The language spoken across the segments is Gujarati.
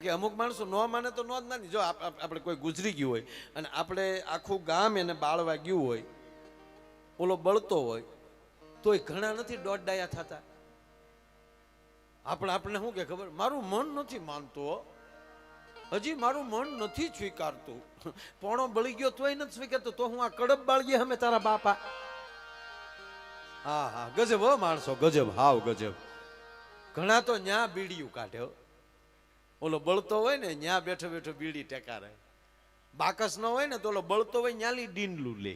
કે અમુક માણસો ન માને તો ન જ માની. જો આપણે કોઈ ગુજરી ગયું હોય અને આપણે આખું ગામ એને બાળવા ગયું હોય, ઓલો બળતો હોય, તોય ઘણા નથી દોઢ ડાયા થતા. આપણે શું કે ખબર, મારું મન નથી માનતું, હજી મારું મન નથી સ્વીકારતું. પોણો બળી ગયો તોય નથી સ્વીકારતો, તો હું આ કડબ બાળીએ અમે તારા બાપા. હા હા, ગજબ હો માણસો, ગજબ, હાવ ગજબ. ઘણા તો ન્યા બીડીયું કાઢે. ઓલો બળતો હોય ને ન્યા બેઠો બેઠો બીડી ટેકારે. બાકસ ન હોય ને તો ઓલો બળતો હોય ન્યાલી ડીંડલું લે.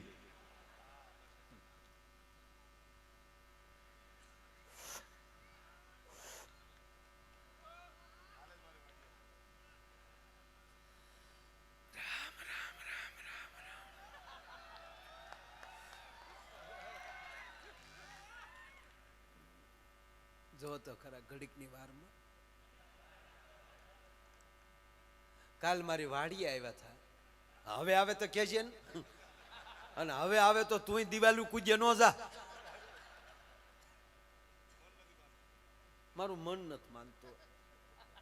જો તો ખરા ઘડીકની વારમાં કાલ મારી વાડીએ આવ્યા હતા. હવે આવે તો કેજે ને, અને હવે આવે તો તું દિવાલું કૂદે ન જા. મારું મન નથી માનતો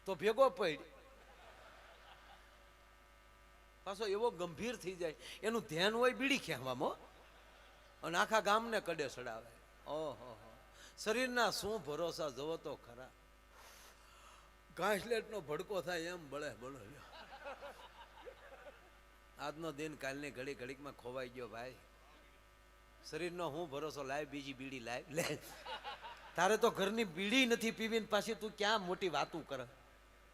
તો ભેગો પડ. પાછો એવો ગંભીર થઈ જાય, એનું ધ્યાન હોય બીડી ખેંચવામાં, અને આખા ગામને કડે ચડાવે. ઓહો, શરીરના શું ભરોસા, જોવો તો ખરા. ઘાસલેટ નો ભડકો થાય એમ બળે બળે. આજનો દિન કાલની ઘડી ઘડીકમાં ખોવાઈ ગયો ભાઈ. શરીરનો હું ભરોસો, લાય બીજી બીડી લાય લે. તારે તો ઘરની બીડી નથી પીવી, પાછી તું ક્યાં મોટી વાતું કરે.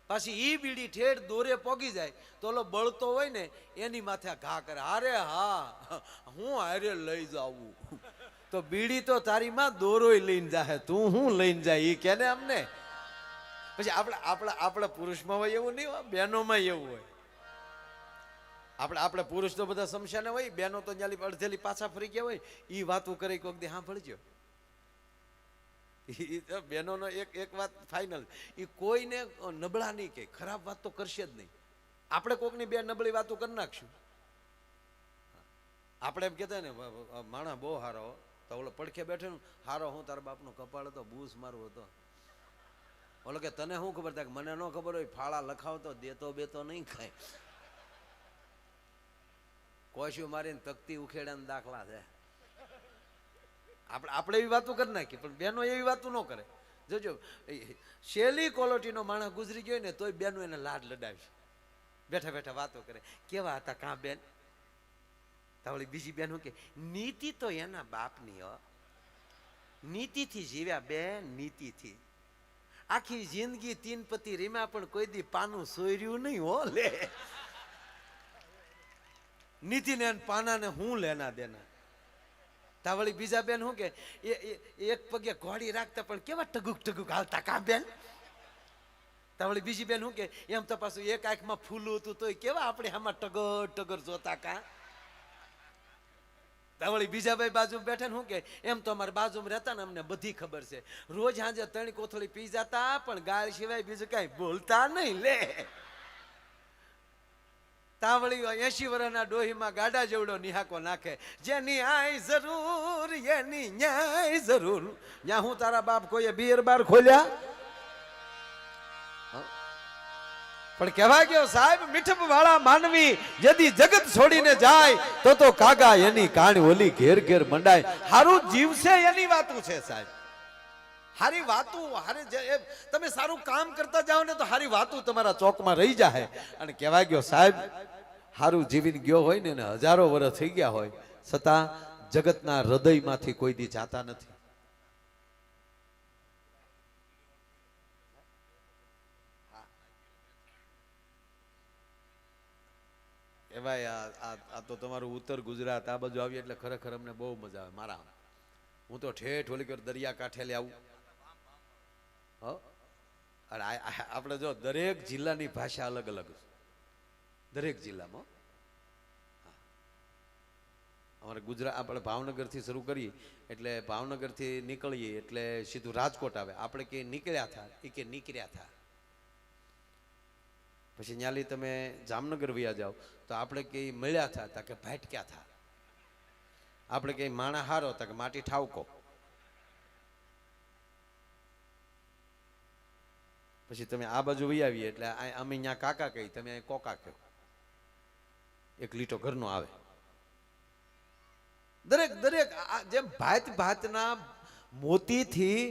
પાછી ઈ બીડી ઠેઠ દોરે પોગી જાય તો ઓલો બળતો હોય ને એની માથે ઘા કરે. અરે હા, હું હારે લઈ જાવું. તો બીડી તો તારી માં દોરોય લઈને જાય, તું હું લઈને જાય ઈ કેને અમને. પછી આપણા પુરુષમાં હોય એવું નહીં હોય, બહેનોમાં એવું હોય. આપણે પુરુષ તો બધા સમસ્યાને હોય, બહેનો તો ન્યાલી અડધેલી પાછા ફરી ગયા હોય. ઈ વાતું કરી કોક દે સાંભળજો. બહેનોનો એક વાત ફાઇનલ, એ કોઈને નબળા નહીં કે ખરાબ વાત તો કરશે જ નહીં. આપણે કોકની બે નબળી વાતો કરી નાખશું. આપણે એમ કહેતા ને માણસ બહુ હારો, તો ઓલો પડખે બેઠો ને, હારો હું તારા બાપનો કપાળ હતો, બૂસ મારું હતો. ઓલો કે તને શું ખબર થાય, મને ન ખબર હોય, ફાળા લખાવતો દેતો બેતો નહીં ખાય. કોશિયું મારીને તકતી ઉખેડાના દાખલા છે. આપણે એવી વાતો કરી નાખીએ, પણ બેનો એવી વાતો ન કરે. જોજો, શેલી ક્વોલિટીનો માણસ ગુજરી ગયો ને તોય બેનો એને લાડ લડાવી, બેઠા બેઠા વાતો કરે. કેવા હતા કાં બેન? તાવળી બીજી બેન કે નીતિ તો એના બાપની હો, નીતિથી જીવ્યા બેન, નીતિથી. આખી જિંદગી તીન પતિ રીમા પણ કોઈ દી પાનું સોર્યું નહીં હો લે. નીતિને પાનાને હું લેના દેના. તાવળી બીજા બેન શું કે એક પગે ઘોડી રાખતા પણ કેવા ટગુક ટગુક હાલતા કાં બેન? તાવળી બીજી બેન શું કે એમ તો પાછું એક આંખમાં ફૂલું હતું તોય કેવા આપણે આમાં ટગર ટગર જોતા કાં? તાવળી બીજા ભાઈ બાજુ બેઠા ને શું કે એમ તો અમારે બાજુમાં રહેતા ને અમને બધી ખબર છે. રોજ સાંજે 3 કોથળી પી જતા પણ ગાળ સિવાય બીજું કઈ બોલતા નહીં લે. તાવળી 80 વર્ષના ડોહીમાં ગાડા જેવડો નિહાકો નાખે. જેની આય જરૂર એની ન્યાય જરૂર. ત્યાં હું તારા બાપ કોઈએ બિયર બાર ખોલ્યા? પણ કહેવા ગયો સાહેબ, મીઠપ વાળા માનવી જદી જગત છોડીને જાય તો કાગા એની કાણી ઓલી ઘેર ઘેર મંડાય. હારું જીવશે એની વાતું છે સાહેબ. હારી વાતું, તમે સારું કામ કરતા જાઓ ને તો હારી વાતું તમારા ચોકમાં રહી જાય. અને કહેવા ગયો સાહેબ, હારું જીવીને ગયો હોય ને હજારો વર્ષ થઈ ગયા હોય છતાં જગતના હૃદયમાંથી કોઈ દી જાતા નથી. એવાય આ તો તમારું ઉત્તર ગુજરાત આ બાજુ આવી એટલે ખરેખર અમને બહુ મજા આવે. મારા હું તો ઠેઠ ઓલી કર દરિયા કાંઠે આવું. અને આપણે જો દરેક જિલ્લાની ભાષા અલગ અલગ છે દરેક જિલ્લામાં. અમારે ગુજરાત, આપણે ભાવનગરથી શરૂ કરીએ એટલે ભાવનગરથી નીકળીએ એટલે સીધું રાજકોટ આવે. આપણે કે નીકળ્યા થા, એ કે નીકળ્યા થા. પછી ન્યાલી તમે જામનગર વયા જાઓ તો આપણે કે મળ્યા થા તા કે ભાટક્યા થા. આપણે કે માણા હારો તા કે માટી ઠાવકો. પછી તમે આ બાજુ વહી આવીએ એટલે અમે અહીંયા કાકા કહી, તમે અહીં કોકા કહો. એક લીટો ઘરનો આવે. દરેક દરેક જેમ ભાત ભાતના મોતીથી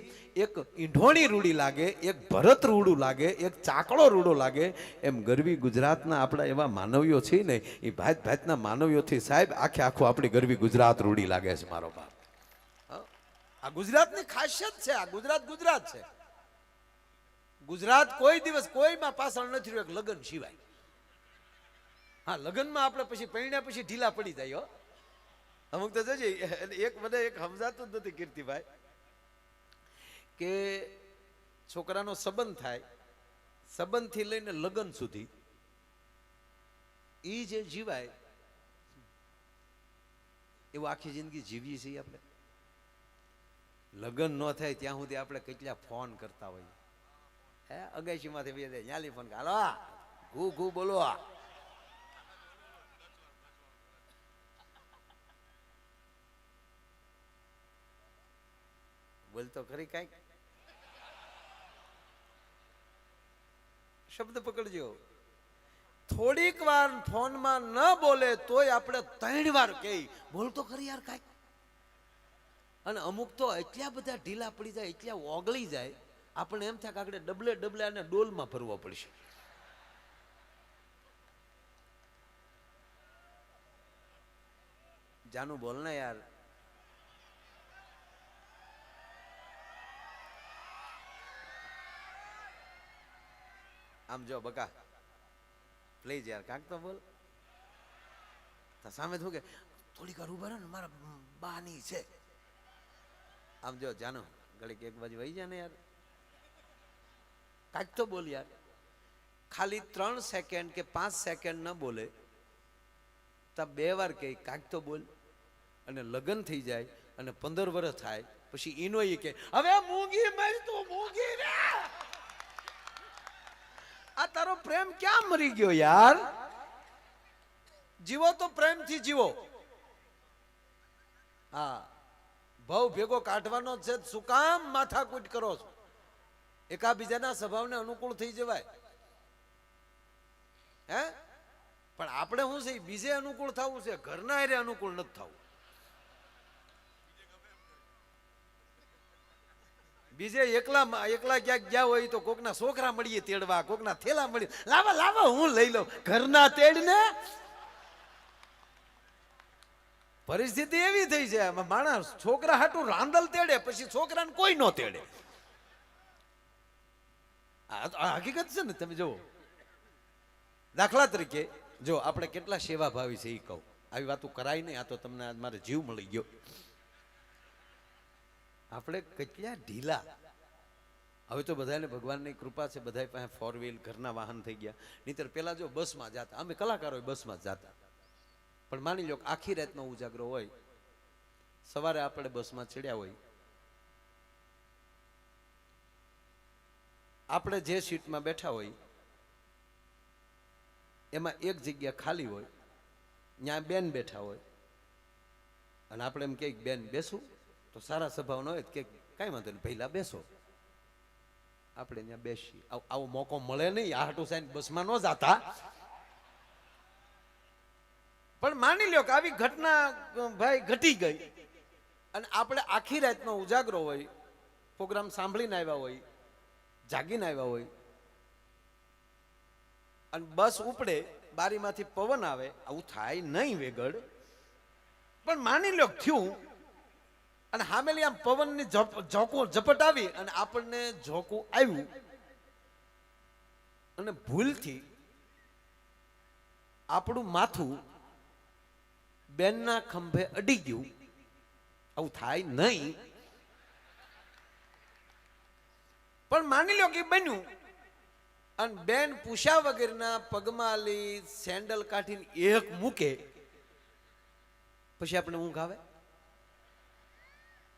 એક ઈંઢોણી રૂડી લાગે, એક ભરત રૂડું લાગે, એક ચાકડો રૂડો લાગે, એમ ગરવી ગુજરાતના આપણા એવા માનવીઓ છે ને, એ ભાત ભાતના માનવીઓથી સાહેબ આખે આખું આપણી ગરવી ગુજરાત રૂડી લાગે છે મારો બાપ. આ ગુજરાતની ખાસિયત છે. આ ગુજરાત ગુજરાત છે. ગુજરાત કોઈ દિવસ કોઈમાં પાછળ નથી રહ્યું, એક લગ્ન સિવાય. હા, લગ્નમાં આપણે પછી પૈણ્યા પછી ઢીલા પડી જાય. અમુક તો જજે એક મને એક સમજાતું જ નથી કીર્તિભાઈ, કે છોકરાનો સંબંધ થાય, સંબંધથી લઈને લગ્ન સુધી એ જે જીવાય એવું આખી જિંદગી જીવીએ છીએ આપણે. લગ્ન ન થાય ત્યાં સુધી આપણે કેટલા ફોન કરતા હોઈએ. હે, અગાશીમાંથી બે જાય ન્યાલી ફોન, હાલો ઘુ ઘુ બોલો. બોલતો ખરી કઈક શબ્દ પકડજો. થોડીક વાર ફોનમાં ન બોલે તોય આપણે 3 વાર કહી બોલતો ખરી યાર કઈક. અને અમુક તો એટલા બધા ઢીલા પડી જાય, એટલા ઓગળી જાય, આપણે એમ થાય કે આપણે ડબલે ડબલે અને ડોલમાં ભરવો પડશે. જાનું બોલ ને યાર. આમ જો બકા પ્લીઝ યાર કાંક તો બોલ. સામે શું કે થોડીક વાર ઉભા રહે ને, મારા બાની છે. આમ જો જાનો ઘડીક એક બાજુ વહી જાય ને યાર, કાંઈક તો બોલ યાર. ખાલી 3 સેકન્ડ કે 5 સેકન્ડ ન બોલે તો 2 વાર કહે કાંઈક તો બોલ. અને લગ્ન થઈ જાય અને 15 વર્ષ થાય પછી એનો એ કે હવે મૂંગી મર તું મૂંગી રે. આ તારો પ્રેમ ક્યાં મરી ગયો યાર? જીવો તો પ્રેમથી જીવો. હા, ભાવ ભેગો કાઢવાનો છે, શું કામ માથાકૂટ કરો છો? એકાબીજાના સ્વભાવને અનુકૂળ થઈ જવાય. હે, પણ આપણે શું છે, બીજે અનુકૂળ થવું છે, ઘરના એરે અનુકૂળ નથી થવું. બીજે એકલા એકલા ક્યાંક ગયા હોય તો કોકના છોકરા મળીએ તેડવા, કોકના થેલા મળીએ, લાવા લાવા હું લઈ લઉં. ઘરના તેડ ને પરિસ્થિતિ એવી થઈ છે, માણસ છોકરા હાટું રાંદલ તેડે, પછી છોકરાને કોઈ નો તેડે. આ હકીકત છે ને. તમે જુઓ, દાખલા તરીકે જો આપણે કેટલા સેવાભાવી છે એ કહું. આવી વાતો કરાય નહીં, આ તો તમને મારે જીવ મળી ગયો. આપણે કેટલા ઢીલા. હવે તો બધાને ભગવાનની કૃપા છે, બધા પાસે 4 વ્હીલ ઘરના વાહન થઈ ગયા. નહીતર પેલા જો બસમાં જતા, અમે કલાકારો બસમાં જતા. પણ માની લો આખી રાતનો ઉજાગરો હોય, સવારે આપણે બસમાં ચડ્યા હોય, આપણે જે સીટમાં બેઠા હોય એમાં એક જગ્યા ખાલી હોય, ત્યાં બેન બેઠા હોય, અને આપણે એમ કે બેન બેસું, તો સારા સ્વભાવ ન હોય કે કાંઈ વાંધો નહીં પહેલા બેસો. આપણે ત્યાં બેસી. આવો મોકો મળે નહીં, આ હાટું સાઈન બસમાં ન જાતા. પણ માની લ્યો કે આવી ઘટના ભાઈ ઘટી ગઈ, અને આપણે આખી રાતનો ઉજાગરો હોય, પ્રોગ્રામ સાંભળીને આવ્યા હોય, જાગીને આવ્યા હોય, અને બસ ઉપડે, બારીમાંથી પવન આવે, આવું થાય નહીં વેગડ. પણ માની લ્યો થયું, અને હામેલી આમ પવનની ઝપટ આવી અને આપણને ઝોકું આવ્યું, અને ભૂલથી આપણું માથું બેનના ખંભે અડી ગયું, આવું થાય નહીં. પણ માની લો કે બન્યું, અને બેન પૂછ્યા વગરના પગમાં લઈ સેન્ડલ કાઢીને એક મૂકે, પછી આપણે ઊંઘ આવે?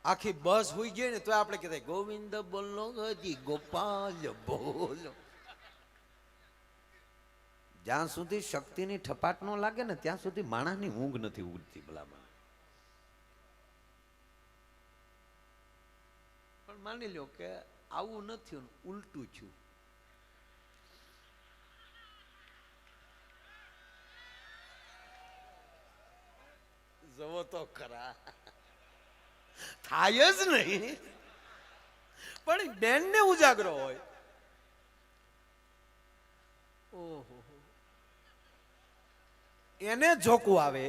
આખી બસ હોઈ ગઈ ને તો આપણે કહેતા ગોવિંદ બોલો હજી ગોપાલ બોલો. જ્યાં સુધી શક્તિની ઠપાટ ન લાગે ને ત્યાં સુધી માણસની ઊંઘ નથી ઉડતી ભલામાં. પણ માની લો કે આવું નથી, ઉલટું થયું. જવો તો ખરા, થાય જ નહીં. પણ બેન ને ઉજાગરો હોય. ઓહો, એને જોકું આવે,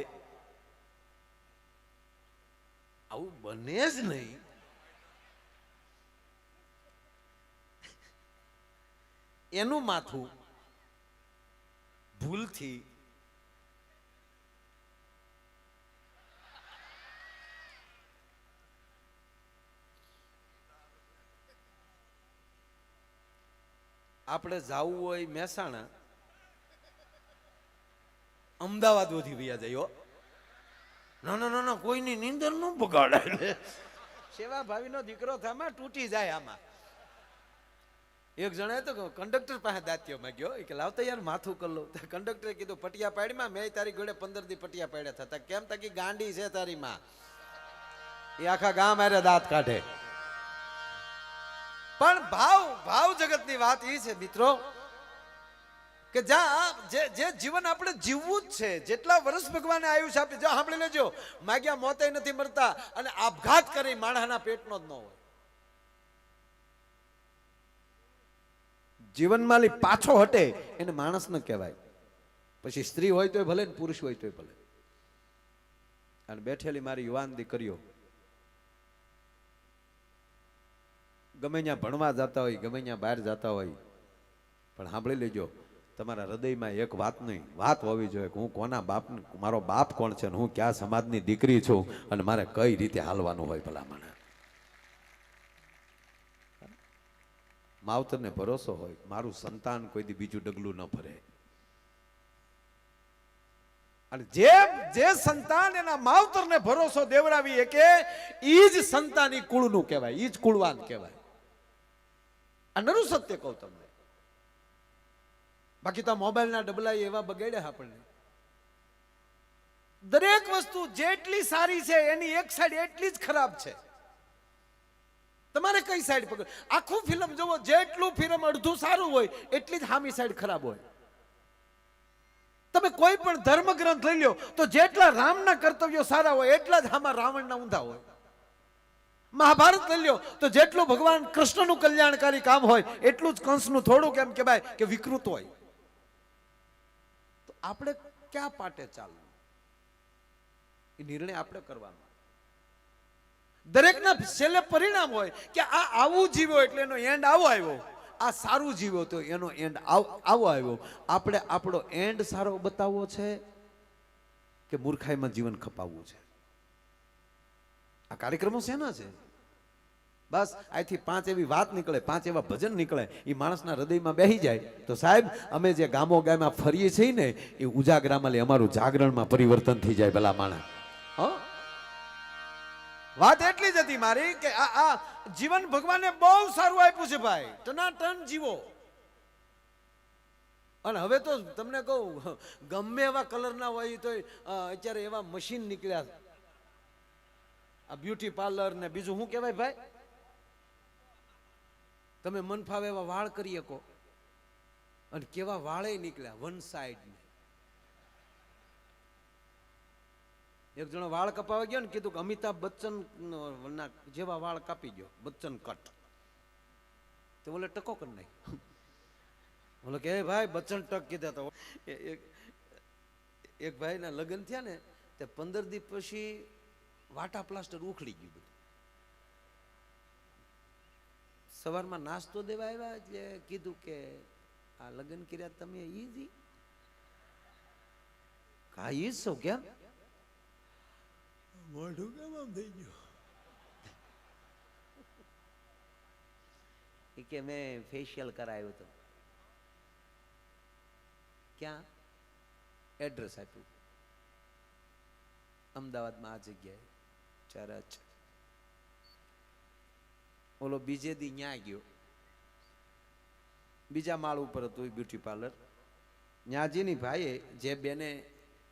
આવું બને જ નહીં. એનું માથું ભૂલથી આપણે જાવું હોય મહેસાણા, અમદાવાદ વધી વ્યા જાય. ના ના ના ના, કોઈની નીંદર ન બગાડાય. સેવા ભાવીનો દીકરો થામાં તૂટી જાય આમાં. એક જણાએ તો કંડક્ટર પાસે દાંતીઓ માંગ્યો કે લાવતા યાર માથું કર લો. કંડક્ટરે કીધું પટિયા પાડીમાં, મેં તારી ઘોડે 15 દી પટિયા પાડ્યા થતા. કેમ તાકી ગાંડી છે તારી માં, એ આખા ગામ આરે દાંત કાઢે. પણ ભાવ જગતની વાત એ છે મિત્રો કે જ્યાં જે જીવન આપણે જીવવું જ છે, જેટલા વર્ષ ભગવાને આયુષ્ય આપી, જો સાંભળી લેજો, માગ્યા મોતે નથી મરતા, અને આપઘાત કરી માણસના પેટનો જ ન હોય. જીવનમાં પાછો હટે એને માણસ ન કહેવાય. પછી સ્ત્રી હોય તોય ભલે ને પુરુષ હોય તોય ભલે. અને બેઠેલી મારી યુવાન દીકરીઓ ગમે ત્યાં ભણવા જતા હોય, ગમે ત્યાં બહાર જતા હોય, પણ સાંભળી લેજો, તમારા હૃદયમાં એક વાત નહીં, વાત હોવી જોઈએ કે હું કોના બાપ, મારો બાપ કોણ છે, હું ક્યાં સમાજની દીકરી છું, અને મારે કઈ રીતે હાલવાનું હોય. ભલા મને માવતરને ભરોસો હોય, મારું સંતાન કોઈ દી બીજું ડગલું ન ભરે. અને જે સંતાન એના માવતરને ભરોસો દેવરાવી કે ઈ જ સંતાન, ઈ કુળનું કહેવાય, ઈ જ કુળવાન કહેવાય. આ નરું સત્ય કહું તમને. બાકી તો મોબાઈલના ડબલા એવા બગાડ્યા આપણને. દરેક વસ્તુ જેટલી સારી છે એની એક સાઈડ એટલી જ ખરાબ છે. તમારે કઈ સાઈડ પકડ? આખું ફિલ્મ જોવો, જેટલું ફિલ્મ અડધું સારું હોય એટલી જ સામી સાઈડ ખરાબ હોય. તમે કોઈ પણ ધર્મ ગ્રંથ લઈ લો તો જેટલા રામના કર્તવ્યો સારા હોય એટલા જ આમાં રાવણના ઊંધા હોય. મહાભારત લઈ લો તો જેટલું ભગવાન કૃષ્ણનું કલ્યાણકારી કામ હોય એટલું જ કંસનું થોડુંક એમ કહેવાય કે વિકૃત હોય. તો આપણે ક્યાં પાટે ચાલવું એ નિર્ણય આપણે કરવાનો. દરેકના છેલ્લે પરિણામ હોય કે આ આવું જીવ્યો એટલે એનો એન્ડ આવો આવ્યો, આ સારું જીવ્યો તો એનો એન્ડ આવો આવ્યો. આપણે આપણો એન્ડ સારો બતાવવો છે કે મૂર્ખાઈમાં જીવન ખપાવવું છે? આ કાર્યક્રમો શેના છે? બસ અહીંથી 5 એવી વાત નીકળે, 5 એવા ભજન નીકળે, એ માણસના હૃદયમાં બેસી જાય તો સાહેબ અમે જે ગામો ગામમાં ફરીએ છીએ ને એ ઉજાગરામાં અમારું જાગરણમાં પરિવર્તન થઈ જાય. ભલા માણસ, વાત એટલી જ હતી મારી કે આ જીવન ભગવાને બહુ સારું આપ્યું છે ભાઈ, ટનાટન જીવો. અને હવે તો તમને કહું, ગમે એવા કલરના હોય તો અત્યારે એવા મશીન નીકળ્યા, આ બ્યુટી પાર્લર ને બીજું શું કહેવાય ભાઈ, તમે મન ફાવે એવા વાળ કરી શકો. અને કેવા વાળે નીકળ્યા વન સાઈડ. એક જણો વાળ કપાવા ગયો ને કીધું કે અમિતાભ બચ્ચન ના જેવા વાળ કાપી ગયો, બચ્ચન કટ. તો બોલે ટકો કરી નાખ. બોલે કે ભાઈ બચ્ચન ટક કીધા. તો એક ભાઈ ના લગ્ન થયા ને તે 15 દિવસ પછી વાટા પ્લાસ્ટર ઉખડી ગયું બધું. સવારમાં નાસ્તો દેવા આવ્યા એટલે કીધું કે આ લગ્ન કર્યા તમે ઈજી કા ઈ છો કેમ? મોઢું કેમ આમ થઈ ગયું? કે મેં ફેશિયલ કરાવ્યું હતું. ક્યાં? એડ્રેસ આપ્યું અમદાવાદમાં આ જગ્યાએ ચરચ. ઓલો બીજે દી ન્યા ગયો, બીજા માળ ઉપર હતું બ્યુટી પાર્લર. ન્યાજીની ભાઈએ જે બેને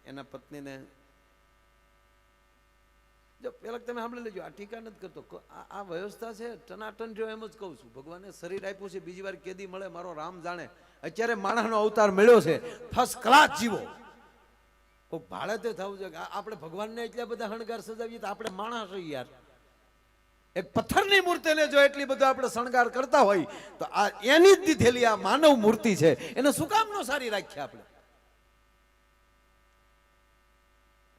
એના પત્નીને, જો પેલા તમે સાંભળી લેજો, આ ટીકા નથી કરતો, આ વ્યવસ્થા છે ટનાટન જો એમ જ કહું છું. ભગવાને શરીર આપ્યું છે, બીજી વાર કેદી મળે મારો રામ જાણે. અત્યારે માણસનો અવતાર મળ્યો છે, ફર્સ્ટ ક્લાસ જીવો. કોઈક ભાડે તે થવું છે કે આપણે ભગવાનને એટલા બધા શણગાર સજાવીએ તો આપણે માણસ છીએ યાર. એક પથ્થરની મૂર્તિને જો એટલી બધો આપણે શણગાર કરતા હોય તો આ એની જ દીધેલી આ માનવ મૂર્તિ છે એને શું કામ નો સારી રાખીએ આપણે?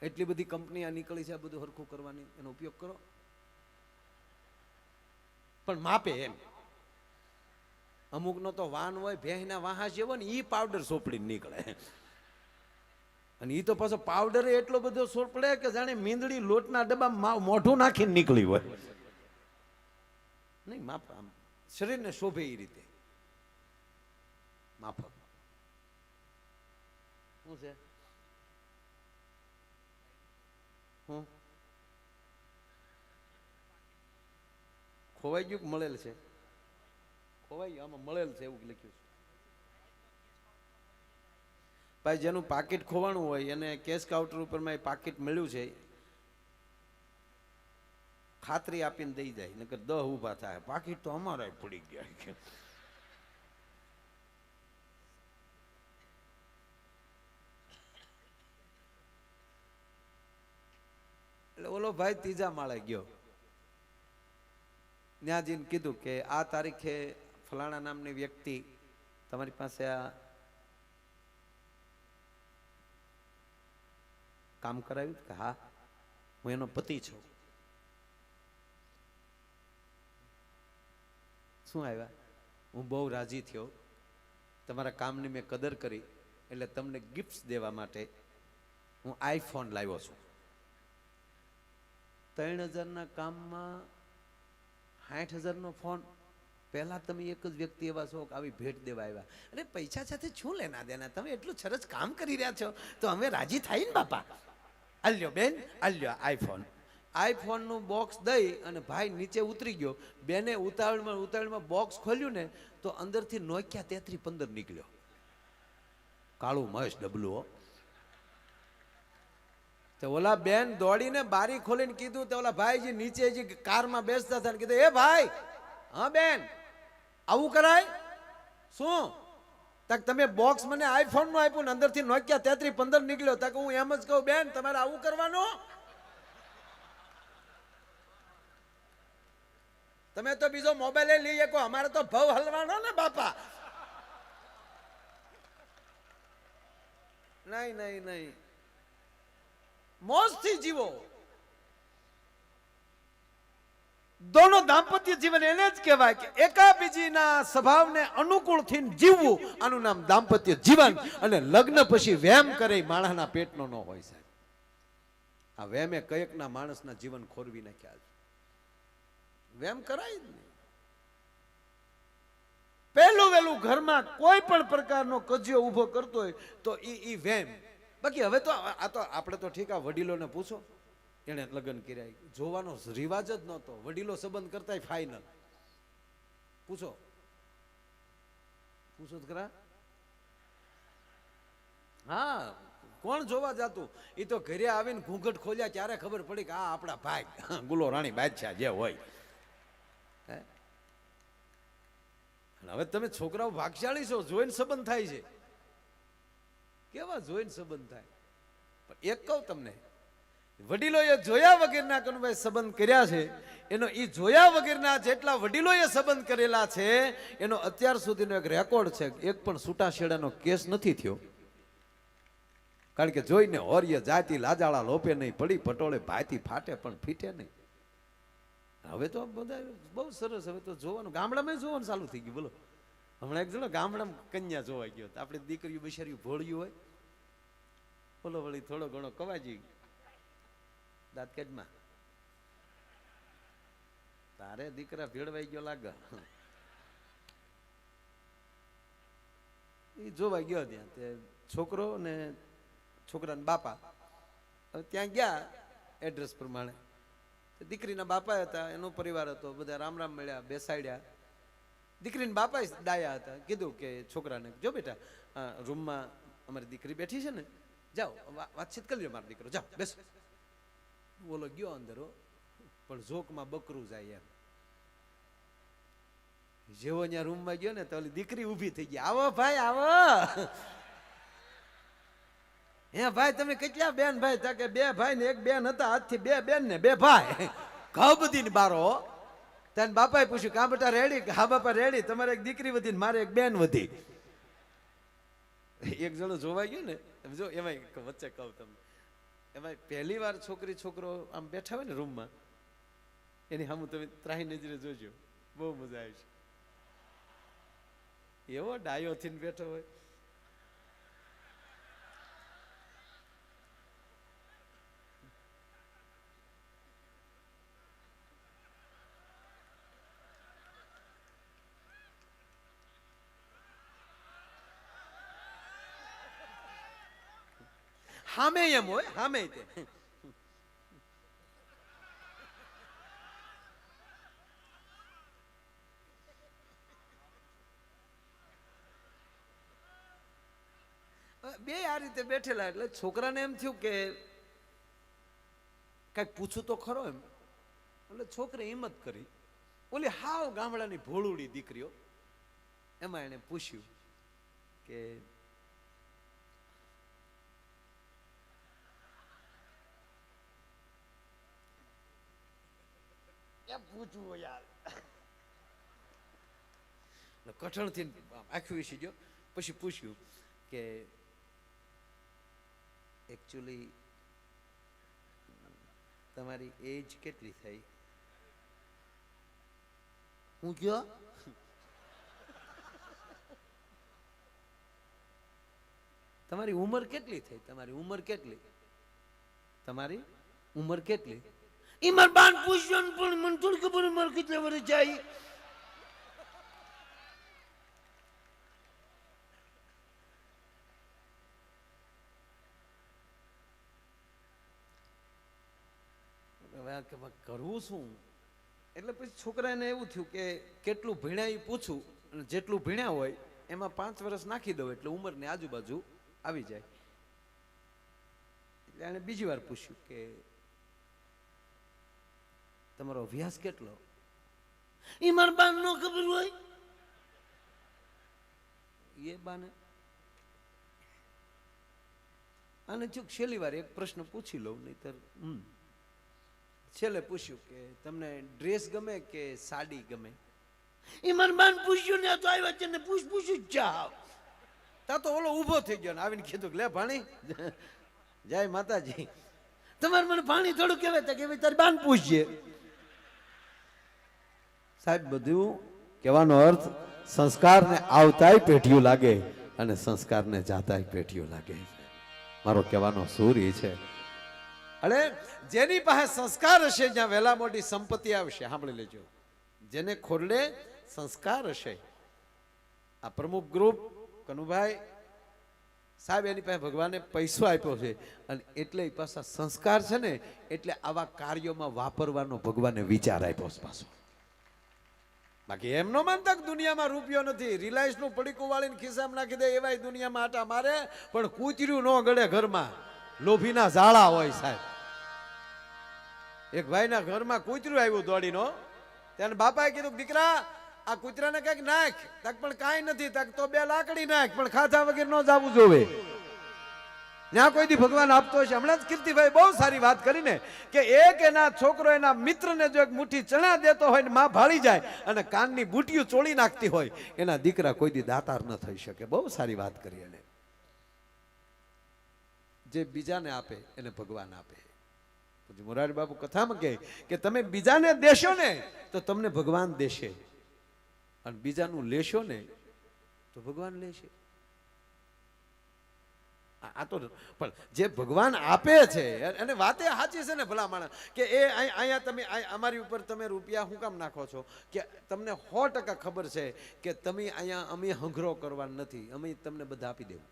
એટલી બધી કંપની આ નીકળી છે આ બધું હરખું કરવાની, એનો ઉપયોગ કરો પણ માપે. એમ અમુક નો તો વાન હોય ભેંસના વાહા જેવો ને ઈ પાવડર સોપડી નીકળે, અને ઈ તો પાછો પાવડર એટલો બધો સોપડે કે જાણે મીંદડી લોટના ડબ્બામાં મોઢું નાખીને નીકળી હોય. નહીં માપ, આમ શરીરને શોભે એ રીતે માફક. શું છે? હું ખોવાઈ ગયું કે મળેલ છે? ખોવાઈ ગયું, આમાં મળેલ છે એવું લખ્યું છે. ભાઈ જેનું પાકીટ ખોવાણું હોય એને કેશ કાઉન્ટર ઉપર માં પાકીટ મળ્યું છે ખાતરી આપીને દઈ જાય, નકર 10 ઊભા થાય. પાકીટ તો અમારા પડી ગયા. એટલે ઓલો ભાઈ ત્રીજા માળે ગયો, ત્યાં જઈને કીધું કે આ તારીખે ફલાણા નામની વ્યક્તિ તમારી પાસે આ કામ કરાવ્યું કે હા હું એનો પતિ છું. શું આવ્યા? હું બહુ રાજી થયો, તમારા કામની મેં કદર કરી એટલે તમને ગિફ્ટ દેવા માટે હું આઈફોન લાવ્યો છું. 3000ના કામમાં 60,000નો ફોન. પહેલા તમે એક જ વ્યક્તિ એવા છો કે આવી ભેટ દેવા આવ્યા. અરે પૈસા સાથે શું લેના દેના? તમે એટલું સરસ કામ કરી રહ્યા છો તો અમે રાજી થાય ને બાપા. આલ્યો બેન, આલ્યો આઈફોન. આઈફોનનું બોક્સ દઈ અને ભાઈ નીચે ઉતરી ગયો. બેને ઉતાવળમાં બોક્સ ખોલ્યું ને તો અંદરથી નોકિયા 3315 નીકળ્યો. કાળું મસ્ત ડબલું. તો ઓલા બેન દોડીને બારી ખોલીને કીધું, તો ઓલા ભાઈ જે નીચે જે કારમાં બેસતા હતા કીધું, એ ભાઈ, હા બેન આવું કરાય? શું તક તમે બોક્સ મને આઈફોન નું આપ્યું ને અંદરથી નોકિયા 3315 નીકળ્યો. તક હું એમ જ કહું, બેન તમારે આવું કરવાનું? તમે તો બીજો મોબાઈલ લઈ શકો, અમારે તો ભાવ હલવાનો ને બાપા. નહીં નહીં નહીં, મોજથી જીવો. દોનો દાંપત્ય જીવન એને જ કહેવાય કે એકાબીજીના સ્વભાવને અનુકૂળ થઈને જીવવું, આનું નામ દાંપત્ય જીવન. અને લગ્ન પછી વેમ કરે માણસના પેટનો ન હોય સાહેબ. આ વેમે કયેકના માણસના જીવન ખોરવી નાખ્યા. વેમ કરાય જ નહીં. પહેલું વહેલું ઘરમાં કોઈ પણ પ્રકારનો કજિયો ઉભો કરતો હોય તો ઈ વેમ. બાકી હવે તો આ તો આપણે તો ઠીક, આ વડીલોને પૂછો, એને લગ્ન કર્યા જોવાનો રિવાજ જ નહોતો. વડીલો સંબંધ કરતા ફાઇનલ. પૂછો પૂછો ખરા. હા, કોણ જોવા જાતું? એ તો ઘરે આવીને ઘૂંઘટ ખોલ્યા ત્યારે ખબર પડી કે આ આપણા ભાઈ ગુલો રાણી બાદશાહ જે હોય. હવે તમે છોકરાઓ ભાગશાળી છો, જોઈને સંબંધ થાય છે. કેવા જોઈને સંબંધ થાય? પણ એક કહું તમને, વડીલોએ જોયા વગરના કનુભાઈ સંબંધ કર્યા છે, એનો ઈ જોયા વગરના જેટલા વડીલોએ સંબંધ કરેલા છે એનો અત્યાર સુધીનો એક રેકોર્ડ છે. એક પણ છૂટાછેડાનો કેસ નથી થયો. કારણ કે જોઈને હોર્ય જાતિ લાજાળા લોપે નહીં, પડી પટોળે ભાતી ફાટે પણ ફીટે નહીં. હવે તો બધા બહુ સરસ. હવે તો જોવાનું ગામડામાં જોવાનું ચાલુ થઈ ગયું. બોલો, હમણાં એક જો ગામડામાં કન્યા જોવા ગયો, આપણે દીકરીઓ બિચારી ભોળ્યું હોય, બોલો વળી થોડો ઘણો કવાજી દાંત કેડમાં, તારે દીકરા ભેળવાઈ ગયો લાગે. એ જોવા ગયો ત્યાં, તે છોકરો ને છોકરાના બાપા ત્યાં ગયા એડ્રેસ પ્રમાણે. દીકરીના બાપા હતા, એનો પરિવાર હતો, બધા રામ રામ મળ્યા, બેસાડ્યા. દીકરીના બાપા ડાયા હતા. કીધું કે છોકરાને, જો બેટા રૂમમાં અમારી દીકરી બેઠી છે ને, જાઓ વાતચીત કરી લો, મારો દીકરો જાઓ બેસો. બોલો ગયો અંદર, પણ ઝોકમાં બકરું જાય એમ. જેવો ત્યાં રૂમમાં ગયો ને તો ઓલી દીકરી ઊભી થઈ ગઈ. આવો ભાઈ આવો. હે ભાઈ તમે કેટલા બેન ભાઈ તા કે બે ભાઈ ને એક બેન હતા, આજથી બે બેન ને બે ભાઈ ઘઉ બધી ને બારો. તને બાપાએ પૂછ્યું કા બેટા રેડી? હા બાપા રેડી. તમારે એક દીકરી વધી ને મારે એક બેન વધી. એક જણો જોવાઈ ગયો ને જો એમાં વચ્ચે કહું તમને, એમાં પહેલી વાર છોકરી છોકરો આમ બેઠા હોય ને રૂમમાં, એની સામું તમે ત્રાહી નજરે જોજો, બહુ મજા આવી છે. એવો ડાયો થઈને બેઠો હોય. હામે એમ હોય, હામે તે બે આ રીતે બેઠેલા. એટલે છોકરાને એમ થયું કે કઈક પૂછું તો ખરો એમ. એટલે છોકરી હિંમત કરી, ઓલી હાવ ગામડાની ભોળુડી દીકરીઓ, એમાં એને પૂછ્યું કે પૂછવું યાર. કઠણ થી આખી વિશે ગયો. પછી પૂછ્યું કે એકચ્યુઅલી તમારી એજ કેટલી થઈ? હું કયો તમારી ઉંમર કેટલી થઈ? તમારી ઉંમર કેટલી? તમારી ઉંમર કેટલી? ઈ માર બાન પૂછ્યો ને પણ મને થોડી ખબર મારે કેટલા વર્ષ જાય. કરવું શું? એટલે પછી છોકરાને એવું થયું કે કેટલું ભણ્યા એ પૂછું, અને જેટલું ભણ્યા હોય એમાં 5 વર્ષ નાખી દઉં એટલે ઉંમરની આજુબાજુ આવી જાય. એટલે એને બીજી વાર પૂછ્યું કે તમારો અભ્યાસ કેટલો? એ મારા બાન નો ખબર હોય. એ બાને આને ચૂક છેલ્લી વાર એક પ્રશ્ન પૂછી લઉં, નહીતર છેલ્લે પૂછ્યું કે તમને ડ્રેસ ગમે કે સાડી ગમે? એ મારા બાન પૂછ્યું ને તો આવ્યા છે ને પૂછ્યું જાવ. તા તો ઓલો ઊભો થઈ ગયો ને આવીને કીધું લે ભાણી જય માતાજી, તમારે મને ભાણી થોડું કહેવાય કે ભાઈ તારી બાન પૂછજે. સાહેબ બધું કહેવાનો અર્થ સંસ્કારને આવતાય પેઢીઓ લાગે અને સંસ્કારને જાતાય પેઢીઓ લાગે. મારો કહેવાનો સૂર એ છે. અરે જેની પાસે સંસ્કાર હશે જ્યાં વહેલા મોટી સંપત્તિ આવશે. સાંભળી લેજો, જેને ખોરડે સંસ્કાર હશે. આ પ્રમુખ ગ્રુપ કનુભાઈ સાહેબ એની પાસે ભગવાને પૈસો આપ્યો છે અને એટલે એ પાછા સંસ્કાર છે ને, એટલે આવા કાર્યોમાં વાપરવાનો ભગવાને વિચાર આપ્યો છે પાછો. બાકી એમ નો માનતા કે દુનિયામાં રૂપિયો નથી. રિલાયન્સ નું પડીકું વાળીને ખિસ્સામાં નાખી દે એવાય દુનિયામાં આટા મારે, પણ કૂતર્યું ન ગળે ઘરમાં. લોભીના ઝાડા હોય સાહેબ. એક ભાઈના ઘરમાં કૂતરું આવ્યું દોડીનો, ત્યારે બાપાએ કીધું દીકરા આ કૂતરાને કઈક નાખ. તક પણ કાંઈ નથી. તક તો 2 લાકડી નાખ, પણ ખાધા વગર ન જવું જોવે. ત્યાં કોઈ દી ભગવાન આપતો હશે. હમણાં જ કીર્તિભાઈ બહુ સારી વાત કરીને કે એક એના છોકરો એના મિત્રને જો એક મુઠ્ઠી ચણા દેતો હોય ને માં ભાળી જાય અને કાનની બુટીઓ ચોળી નાખતી હોય, એના દીકરા કોઈ દી દાતાર ન થઈ શકે. બહુ સારી વાત કરી એને. જે બીજાને આપે એને ભગવાન આપે. પછી મોરારી બાપુ કથામાં કહે કે તમે બીજાને દેશો ને તો તમને ભગવાન દેશે, અને બીજાનું લેશો ને તો ભગવાન લેશે. આ તો પણ જે ભગવાન આપે છે અને વાતે સાચી છે ને ભલા માણસ કે એ અહીંયા તમે અમારી ઉપર તમે રૂપિયા શું કામ નાખો છો? કે તમને 100% ખબર છે કે તમે અહીંયા અમે હંઘરો કરવાનું નથી, અમે તમને બધા આપી દેવું.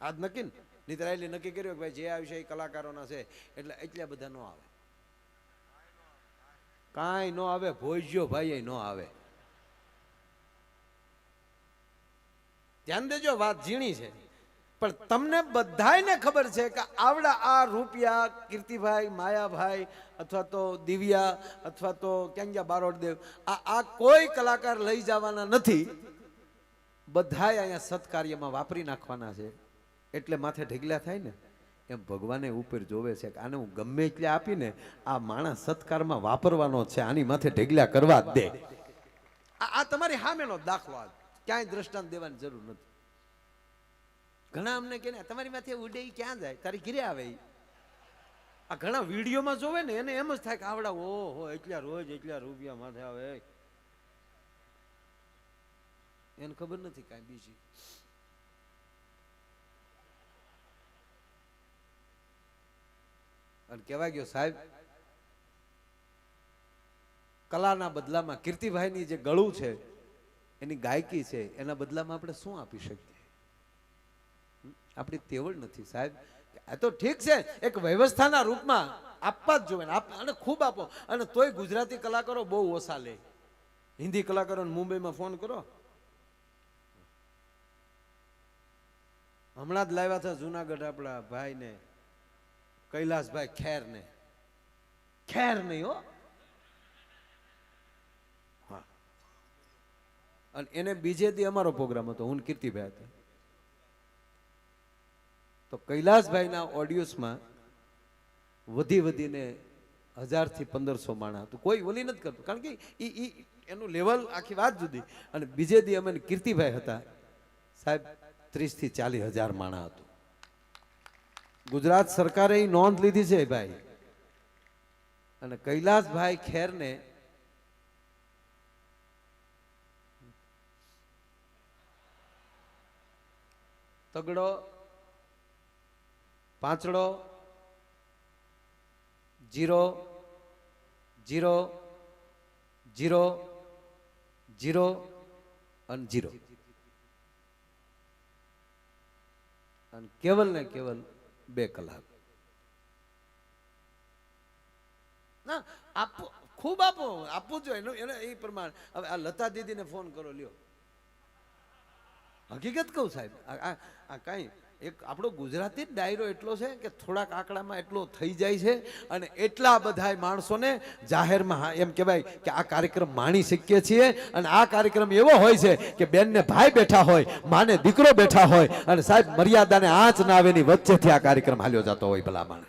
આજ નક્કી નિતરાયેલી નક્કી કર્યું કે ભાઈ જે આવશે એ કલાકારોના છે એટલે એટલા બધા ન આવે. કાંઈ ન આવે. ભોજ્યો ભાઈ ન આવે. ધ્યાન દેજો, વાત ઝીણી છે પણ તમને બધાયને ખબર છે કે આવડા આ રૂપિયા કીર્તિભાઈ, માયાભાઈ અથવા તો દિવ્યા અથવા તો ક્યાં બારોડદેવ આ કોઈ કલાકાર લઈ જવાના નથી. બધાય અહીંયા સત્કાર્યમાં વાપરી નાખવાના છે. એટલે માથે ઢગલા થાય ને એમ ભગવાને ઉપર જોવે છે કે આને હું ગમે એટલે આપીને આ માણસ સત્કારમાં વાપરવાનો છે, આની માથે ઢગલા કરવા જ દે. આ તમારી સામેનો દાખલો, ક્યાંય દ્રષ્ટાંત દેવાની જરૂર નથી. ઘણા અમને કે તમારી માથે ઉડે ક્યાં જાય, તારી ઘરે આવે. આ ઘણા વિડીયોમાં જોવે ને એને એમ જ થાય કે આવડા ઓહો એટલા રોજ એટલા રૂપિયા માથે આવે, એને ખબર નથી કાંઈ બીજી. અને કહેવાય ગયો સાહેબ, કલાના બદલામાં કીર્તિભાઈની જે ગળું છે, એની ગાયકી છે, એના બદલામાં આપણે શું આપી શકીએ? આપણી તેવડ નથી સાહેબ. આ તો ઠીક છે, એક વ્યવસ્થાના રૂપમાં આપવા જ જોઈએ અને ખૂબ આપો. અને તોય ગુજરાતી કલાકારો બહુ ઓછા લે. હિન્દી કલાકારોને મુંબઈમાં ફોન કરો, હમણાં જ લાવ્યા હતા જુનાગઢ આપણા ભાઈને કૈલાસભાઈ ખેરને, ખેર નહીં હો, હા. અને એને બીજે દી અમારો પ્રોગ્રામ હતો, હું કીર્તિભાઈ હતા. તો કૈલાસભાઈના ઓડિયોસમાં વધીને 1000 થી 1500 માણસ હતું. કોઈ ઓલી નથી કરતું, કારણ કે એનું લેવલ આખી વાત જુદી. અને બીજે દી અમે કીર્તિભાઈ હતા સાહેબ, 30 થી 40 હજાર માણસ હતું. ગુજરાત સરકારે એ નોંધ લીધી છે ભાઈ. અને કૈલાસભાઈ ખેરને તગડો, પાંચડો, 0 0 0 0 અને 0 અને કેવલ ને કેવલ 2 કલાક. ના આપો, ખૂબ આપો, આપવું જોઈએ એને એ પ્રમાણે. હવે આ લતા દીદીને ફોન કરો લ્યો, હકીકત કહું સાહેબ, આ કાંઈ એક આપણો ગુજરાતી ડાયરો એટલો છે કે થોડાક આંકડામાં એટલો થઈ જાય છે. અને એટલા બધા માણસોને જાહેરમાં એમ કહેવાય કે આ કાર્યક્રમ માણી શકીએ છીએ. અને આ કાર્યક્રમ એવો હોય છે કે બેનને ભાઈ બેઠા હોય, માને દીકરો બેઠા હોય, અને સાહેબ મર્યાદાને આંચ ના આવે એની વચ્ચેથી આ કાર્યક્રમ હાલ્યો જતો હોય ભલામણ.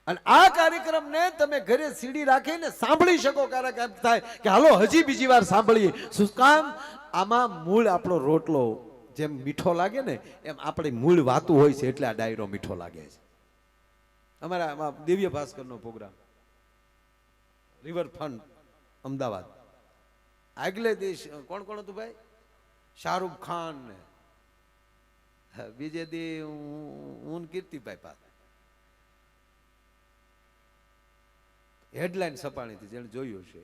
અને આ કાર્યક્રમને તમે ઘરે સીડી રાખીને સાંભળી શકો. ક્યારેક એમ થાય કે હાલો હજી બીજી વાર સાંભળીએ. શું કામ? આમાં મૂળ આપણો રોટલો જેમ મીઠો લાગે ને એમ આપણી મૂળ વાતું હોય છે, એટલે આ ડાયરો મીઠો લાગે છે. અમારા દિવ્ય ભાસ્કરનો પ્રોગ્રામ રિવરફ્રન્ટ અમદાવાદ, આગલે દિવસ કોણ કોણ હતું ભાઈ? શાહરૂખ ખાન ને બીજે દી હું કીર્તિભાઈ પાસે. હેડલાઇન સપાણી હતી, જેને જોયું છે.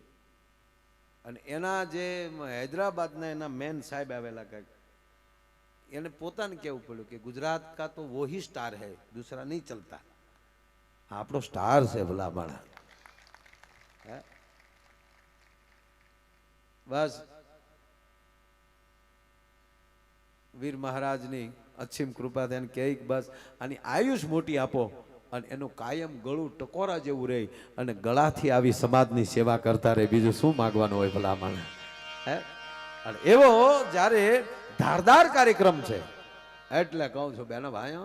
અને એના જે હૈદરાબાદના એના મેન સાહેબ આવેલા, કંઈક એને પોતાને કહેવું પડ્યું કે ગુજરાત કા તો वो ही स्टार है, दूसरा नहीं चलता. આપણો સ્ટાર છે ભલા માણા. બસ વીર મહારાજની અસીમ કૃપા થઈને કે બસ આની આયુષ મોટી આપો અને એનું કાયમ ગળું ટકોરા જેવું રહે અને ગળાથી આવી સમાજની સેવા કરતા રહે. બીજું શું માગવાનું હોય ભલા માણા? હે? અને એવો જ્યારે ધારદાર કાર્યક્રમ છે એટલે કહું છું બેનો ભાઈઓ,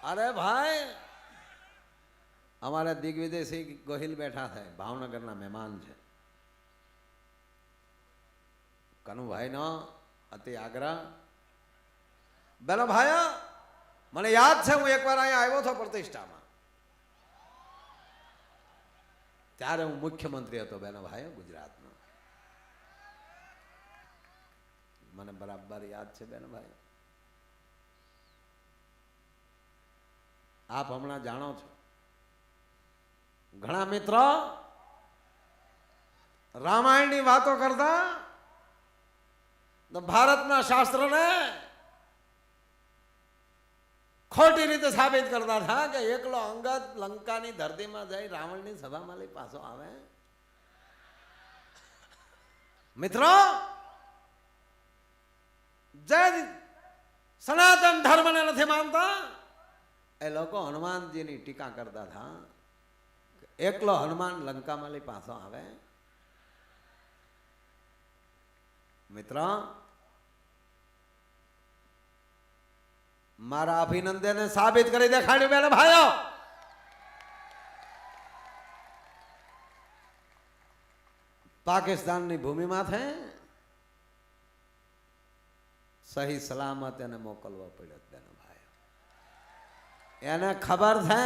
અરે ભાઈ અમારા દિગ્વિજયસિંહ ગોહિલ બેઠા છે, ભાવનગરના મહેમાન છે. કનુભાઈ નો અતિ આગ્રહ. બેનો ભાઈ મને યાદ છે, હું એકવાર અહીંયા આવ્યો હતો પ્રતિષ્ઠામાં, ત્યારે હું મુખ્યમંત્રી હતો બેનો ભાઈ ગુજરાતનો. મને બરાબર યાદ છે બેનો ભાઈ. આપ હમણાં જાણો છો ઘણા મિત્રો રામાયણની વાતો કરતા ભારતના શાસ્ત્રોને ખોટી રીતે સાબિત કરતા હતા કે એકલો અંગદ લંકાની ધરતીમાં જઈ રાવણની સભામાં લઈ પાછો આવે. મિત્રો જે સનાતન ધર્મને નથી માનતા એ લોકો હનુમાનજીની ટીકા કરતા હતા. એકલો હનુમાન લંકામાં પાછો આવે. મિત્ર, મારા અભિનંદને સાબિત કરી દેખાડ્યું બેન ભાઈઓ. પાકિસ્તાનની ભૂમિમાં છે સહી સલામત એને મોકલવા પડ્યો બેન ભાઈ. એને ખબર છે,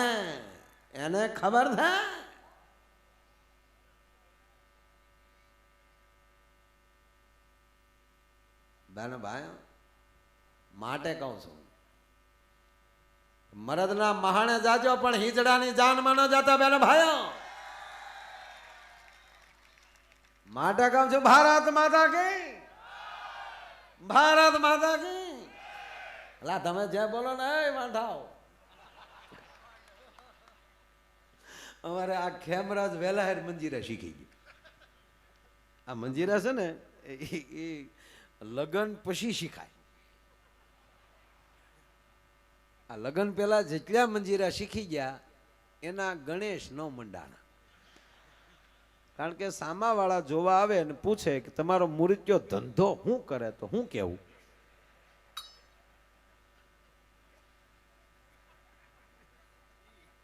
એને ખબર છે. બેન ભાઈ માટે કહું છું, મરદના મહાણે જાજો પણ હિજડાની જાનમાં ન જતા બેન ભાઈઓ. માટે કહું છું, ભારત માતા કી, ભારત માતા કી. અલા તમે જે બોલો ને એ વાંઢાઓ. અમારે આ ખેમરાજ વેલાહેર મંજીરા શીખી ગઈ. આ મંજીરા છે ને એ લગન પછી શીખાય. આ લગન પેલા જેટલા મંજીરા શીખી ગયા એના ગણેશ ન મંડાણા. કારણ કે સામાવાળા જોવા આવે અને પૂછે કે તમારો મૂર્ત્યો ધંધો શું કરે તો શું કેવું.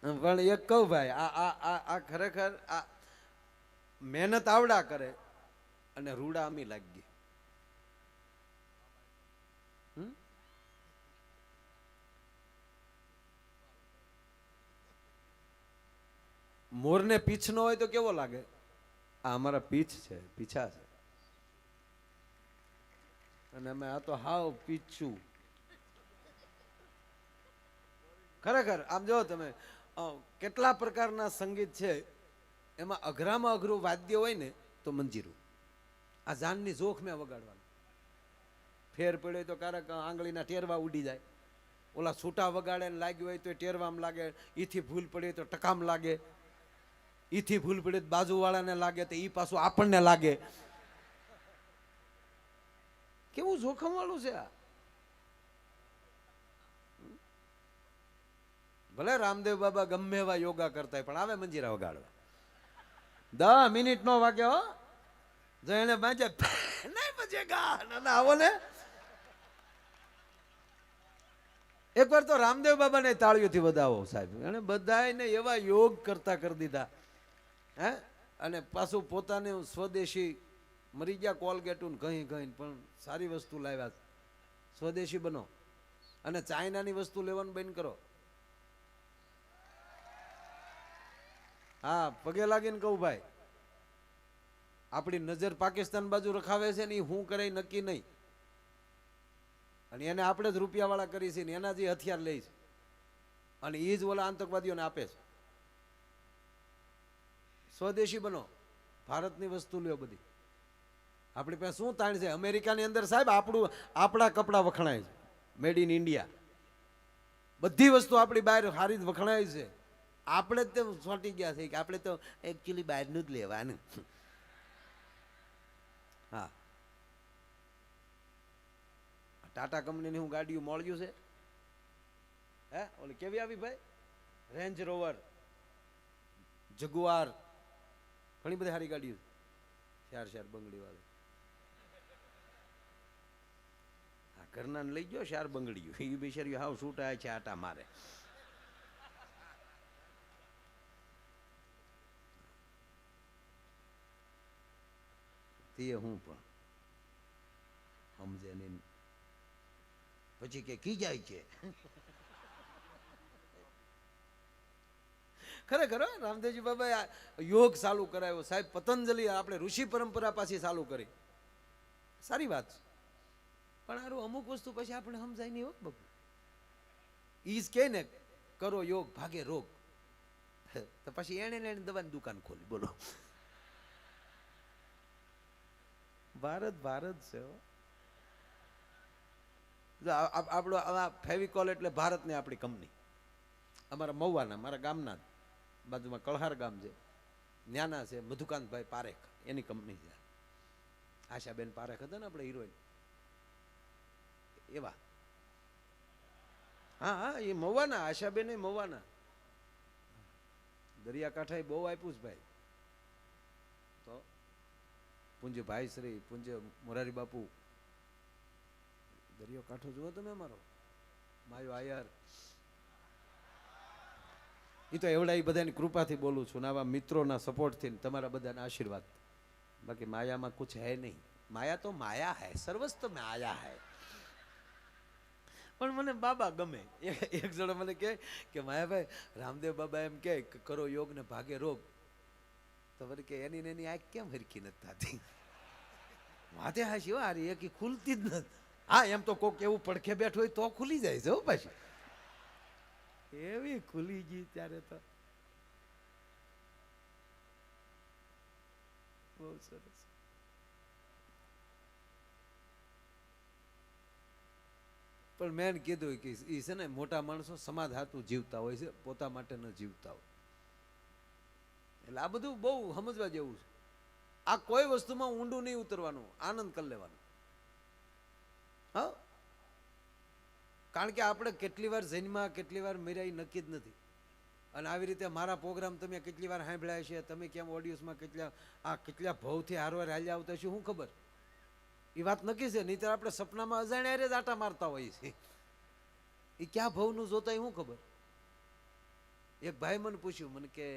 પણ એક કહું ભાઈ, આ ખરેખર આ મહેનત આવડા કરે અને રૂડા અમી લાગી. મોરને પીછ નો હોય તો કેવો લાગે? આ અમારા પીછ છે, પીછા છે, અને અમે આ તો હાવ પીછું. ખરેખર આમ જો તમે કેટલા પ્રકારના સંગીત છે, એમાં અઘરામાં અઘરું વાદ્ય હોય ને તો મંજીરું. આ જાનની જોખ મેં વગાડવાનું. ફેર પડ્યો તો ક્યારેક આંગળીના ટેરવા ઉડી જાય. ઓલા છૂટા વગાડે ને લાગ્યું હોય તો ટેરવામ લાગે. ઈથી ભૂલ પડી તો ટકામ લાગે. ઈથી ભૂલ પડી તો બાજુવાળાને લાગે તો ઈ પાછું આપણને લાગે. કેવું જોખમ વાળું છે આ. ભલે રામદેવ બાબા ગમે એવા યોગા કરતા પણ આવે મંજીરા વગાડવા. 10 મિનિટ નો વાગ્યો જો એને બાજે નહીં બચેગા. ના આવો ને એકવાર તો રામદેવ બાબાને તાળીઓથી વધાવો સાહેબ. એને બધાને એવા યોગ કરતા કરી દીધા. હે અને પાછું પોતાને સ્વદેશી મરી ગયા કોલગેટું ઘઈ ઘઈ પણ સારી વસ્તુ લાવ્યા. સ્વદેશી બનો અને ચાઇનાની વસ્તુ લેવાનું બંધ કરો. હા પગે લાગીને કહું ભાઈ, આપણી નજર પાકિસ્તાન બાજુ રખાવે છે ને એ હું કરે નક્કી નહીં. અને એને આપણે જ રૂપિયા વાળા કરી છે ને એના જે હથિયાર લે છે અને એ જ ઓલા આતંકવાદીઓને આપે છે. સ્વદેશી બનો, ભારતની વસ્તુ લ્યો બધી. આપણી પાસે શું તાણ છે? અમેરિકાની અંદર સાહેબ આપણા કપડા વખણાય છે, મેડ ઇન ઇન્ડિયા. બધી વસ્તુ આપણી બહાર સારી જ વખણાય છે. આપણે જ તો સોંટી ગયા છે કે આપણે તો એકચ્યુઅલી બહારનું જ લેવાનું. હા ટાટા કંપનીની હું ગાડીઓ મળ્યું છે. હે ઓલી કેવી આવી ભાઈ? રેન્જ રોવર, જગુઆર, ઘણી બધી સારી ગાડીઓ. શાર બંગડી વાળી. હા ઘરના લઈ ગયો શાર બંગડીઓ. એ બિચારી હાવ છૂટા છે, આટા મારે. તે હું પણ સમજે નહીં. પછી કે કી જાય છે. ખરેખર રામદેવજી બાબા યોગ ચાલુ કરાયો સાહેબ. પતંજલિ આપણે ઋષિ પરંપરા પાછી ચાલુ કરી. સારી વાત છે પણ આરું અમુક વસ્તુ પછી આપણે સમજાય નહીં. હોત બાપુ ઈ જ કે ને કરો યોગ ભાગે રોગ. તો પછી એને દવાની દુકાન ખોલી. બોલો ભારત ભારત છે. આપણો આ ફેવિકોલ એટલે ભારતની આપણી કંપની. અમારા મહુવાના, મારા ગામના બાજુમાં કળહાર ગામ છે, ન્યાના છે મધુકાંતભાઈ પારેખ, એની કંપની છે. આશાબેન પારેખ હતા ને આપણે હિરોઈન એવા. હા હા એ મહુવાના, આશાબેન એ મહુવાના. દરિયાકાંઠાએ બહુ આપ્યું છે ભાઈ. તો પૂજ્ય ભાઈ શ્રી પૂજ્ય મોરારી બાપુ, દરિયો કાંઠો જુઓ તમે અમારો, માયો આયર. એ તો એવડા એ બધાની કૃપાથી બોલું છું ને, આવા મિત્રોના સપોર્ટથી, તમારા બધાના આશીર્વાદ. બાકી માયામાં કુછ હૈ નહીં. માયા તો માયા હૈ, સર્વસ્વ માયા હૈ. પણ મને બાબા ગમે. એક જણો મને કહે કે માયાભાઈ, રામદેવ બાબા એમ કહે કે કરો યોગ ને ભાગે રોગ. તો મને કે એની ને એની આંખ કેમ હરખી નથી થતી? વાતે હાશી હો, આરી એક ખુલતી જ નથી. હા એમ તો કોક એવું પડખે બેઠું હોય તો ખુલી જાય છે હો પાછી. એવી ખુલી ગઈ ત્યારે તો બહુ સરસ. પણ મેં કીધું કે એ છે ને મોટા માણસો સમાજ હાતું જીવતા હોય છે, પોતા માટે ન જીવતા હોય. એટલે આ બધું બહુ સમજવા જેવું છે. આ કોઈ વસ્તુમાં ઊંડું નહીં ઉતરવાનું, આનંદ કરી લેવાનો. હા, કારણ કે આપણે કેટલી વાર જન્મા, કેટલી વાર મર્યા નક્કી જ નથી. અને આવી રીતે મારા પ્રોગ્રામ તમે કેટલી વાર સાંભળ્યા છે, તમે કેમ ઓડિયન્સમાં કેટલા ભાવથી હારવાર હાલ્યા આવતા છે, શું ખબર? એ વાત નક્કી છે. નહીં તો આપણે સપનામાં અજાણ્યા જ આટા મારતા હોઈએ છીએ. એ ક્યાં ભાવનું જોતા એ શું ખબર? એક ભાઈ મને પૂછ્યું, મને કે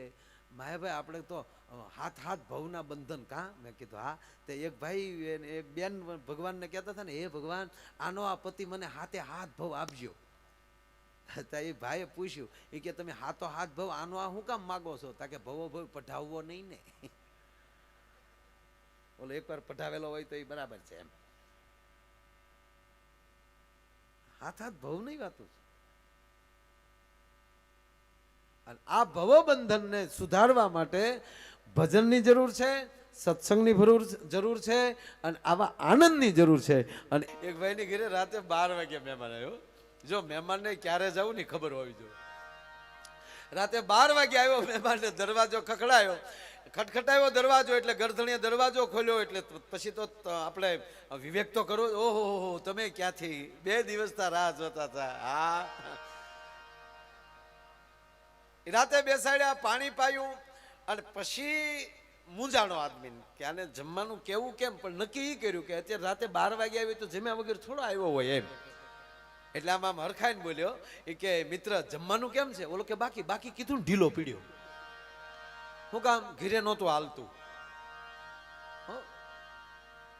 માયાભાઈ આપણે તો હાથ હાથ ભવના બંધન કાં? મેં કીધું હા. તો એક ભાઈ એક બેન ભગવાનને કહેતા હતા ને, હે ભગવાન, આનો આ પતિ મને હાથે હાથ ભવ આપજો. તો એ ભાઈએ પૂછ્યું, એ કે તમે હાથો હાથ ભવ આનો આ શું કામ માગો છો? તા કે ભવો ભવ પઢાવવો નહીં ને. ઓલો એકવાર પઢાવેલો હોય તો એ બરાબર છે એમ. હાથ હાથ ભવ નહીં વાતું છે. અને આ ભવબંધનને સુધારવા માટે ભજનની જરૂર છે, સત્સંગની જરૂર છે, અને આવા આનંદની જરૂર છે. અને એક ભાઈની ઘરે રાતે 12 વાગે મહેમાન આવ્યો. જો મહેમાનને ક્યારે જવું ને ખબર હોવી જોઈએ. રાતે 12 વાગે આવ્યો મહેમાનને, દરવાજો ખખડાયો, ખટખટાયો દરવાજો, એટલે ગરધણીએ દરવાજો ખોલ્યો. એટલે પછી તો આપણે વિવેક તો કરો. ઓહો તમે ક્યાંથી? 2 દિવસના રાહ જોતા હતા. હા, રાતે બેસાડ્યા, પાણી પાયું, અને પછી મૂંઝાણો આદમી કે આને જમવાનું કેવું કેમ. પણ નક્કી એ કર્યું કે અત્યારે રાતે 12 વાગે આવી તો જમ્યા વગર થોડો આવ્યો હોય એમ. એટલે આમ હરખાઈને બોલ્યો, એ કે મિત્ર જમવાનું કેમ છે? ઓલો કે બાકી બાકી કીધું ને ઢીલો પીડ્યો. હું કામ? ઘીરે નહોતું હાલતું.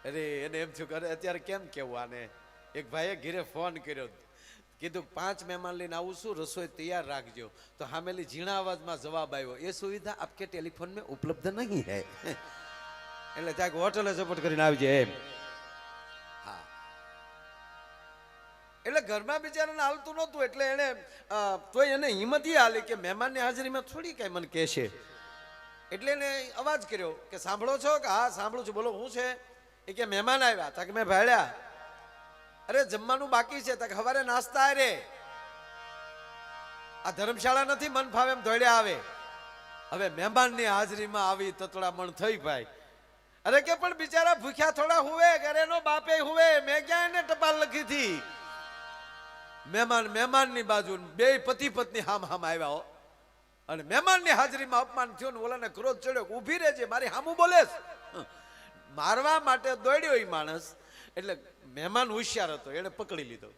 અરે એને એમ થયું કરે અત્યારે કેમ કેવું આને. એક ભાઈએ ઘીરે ફોન કર્યો, કીધું 5 મહેમાન લઈને આવું છું, રસોઈ તૈયાર રાખજો. તો સામેલી ઝીણા અવાજમાં જવાબ આવ્યો, એ સુવિધા આપકે ટેલિફોન में ઉપલબ્ધ નહીં હૈ. એટલે ત્યાં હોટલે સપોર્ટ કરીને આવજે એમ. હા, એટલે ઘરમાં બિચારાને હાલતું નહોતું. એટલે એને તોય એને હિંમત એ હાલી કે મહેમાનની હાજરીમાં થોડી કઈ મને કહેશે. એટલે એને અવાજ કર્યો કે સાંભળો છો? કે હા સાંભળું છું, બોલો શું છે? એ કે મહેમાન આવ્યા. તા કે મેં ભાડ્યા. અરે જમવાનું બાકી છે. તક સવારે નાસ્તા રે, આ ધર્મશાળા નથી મન ફાવે એમ દોડ્યા આવે. હવે મહેમાનની હાજરીમાં આવી તતડામણ થઈ ભાઈ. અરે કે પણ બિચારા ભૂખ્યા થોડા હુવે, ઘરેનો બાપે હુવે, મેં ક્યાં એને ટપાલ લખી હતી? મહેમાનની બાજુ બે પતિ પત્ની હામ આવ્યા હો. અને મહેમાનની હાજરીમાં અપમાન થયું ને ઓલાને ક્રોધ ચડ્યો, ઊભી રહેજે, મારી હામું બોલે. મારવા માટે દોડ્યો એ માણસ. એટલે મહેમાન હોશિયાર હતો, એને પકડી લીધો.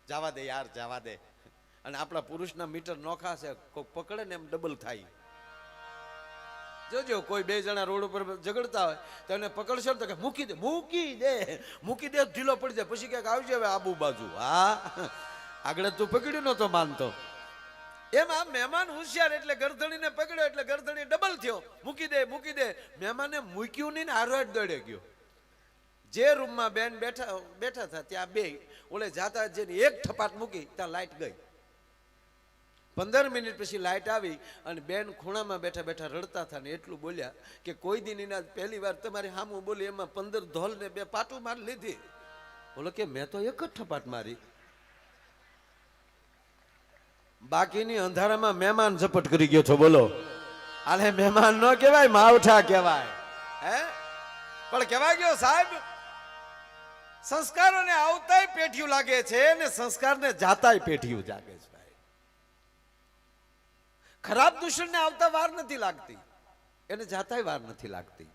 જવા દે યાર, જવા દે. અને આપણા પુરુષના મીટર નોખા છે, કોઈ પકડે ને એમ ડબલ થાય. જોજો કોઈ 2 જણા રોડ ઉપર ઝઘડતા હોય તો એને પકડશો ને તો કે મૂકી દે, મૂકી દે ઢીલો પડી જાય. પછી ક્યાંક આવજે હવે આબુ બાજુ. હા, આગળ તું પકડ્યું નતો માનતો. એમ આ મહેમાન હોશિયાર, એટલે ગરધણીને પકડ્યો એટલે ગરધણી ડબલ થયો. મૂકી દે. મહેમાને મૂક્યું નહીં ને હારો દોડે ગયો. જે રૂમમાં બેન બેઠા હતા ત્યાં બે ઓલે જાતા જેની એક થપાટ મૂકી ત્યાં લાઈટ ગઈ. 15 મિનિટ પછી લાઈટ આવી અને બેન ખૂણામાં બેઠા બેઠા રડતા હતા ને એટલું બોલ્યા કે કોઈ દિન એના પહેલી વાર તમારી હામું બોલી એમાં 15 ધોલ ને 2 પાટું મારી લીધી. બોલો કે મેં તો એક જ થપાટ મારી. બાકીની અંધારામાં મહેમાન ઝપટ કરી ગયો છો. બોલો, આને મહેમાન ન કહેવાય, માવઠા કહેવાય. હે પણ કહેવાય ગયો સાહેબ, સંસ્કારોને આવતાય પેઠિયું લાગે છે ને સંસ્કારને જાતાય પેઠિયું જાગે છે. ખરાબ દૂષણને આવતા વાર નથી લાગતી, એને જાતાય વાર નથી લાગતી.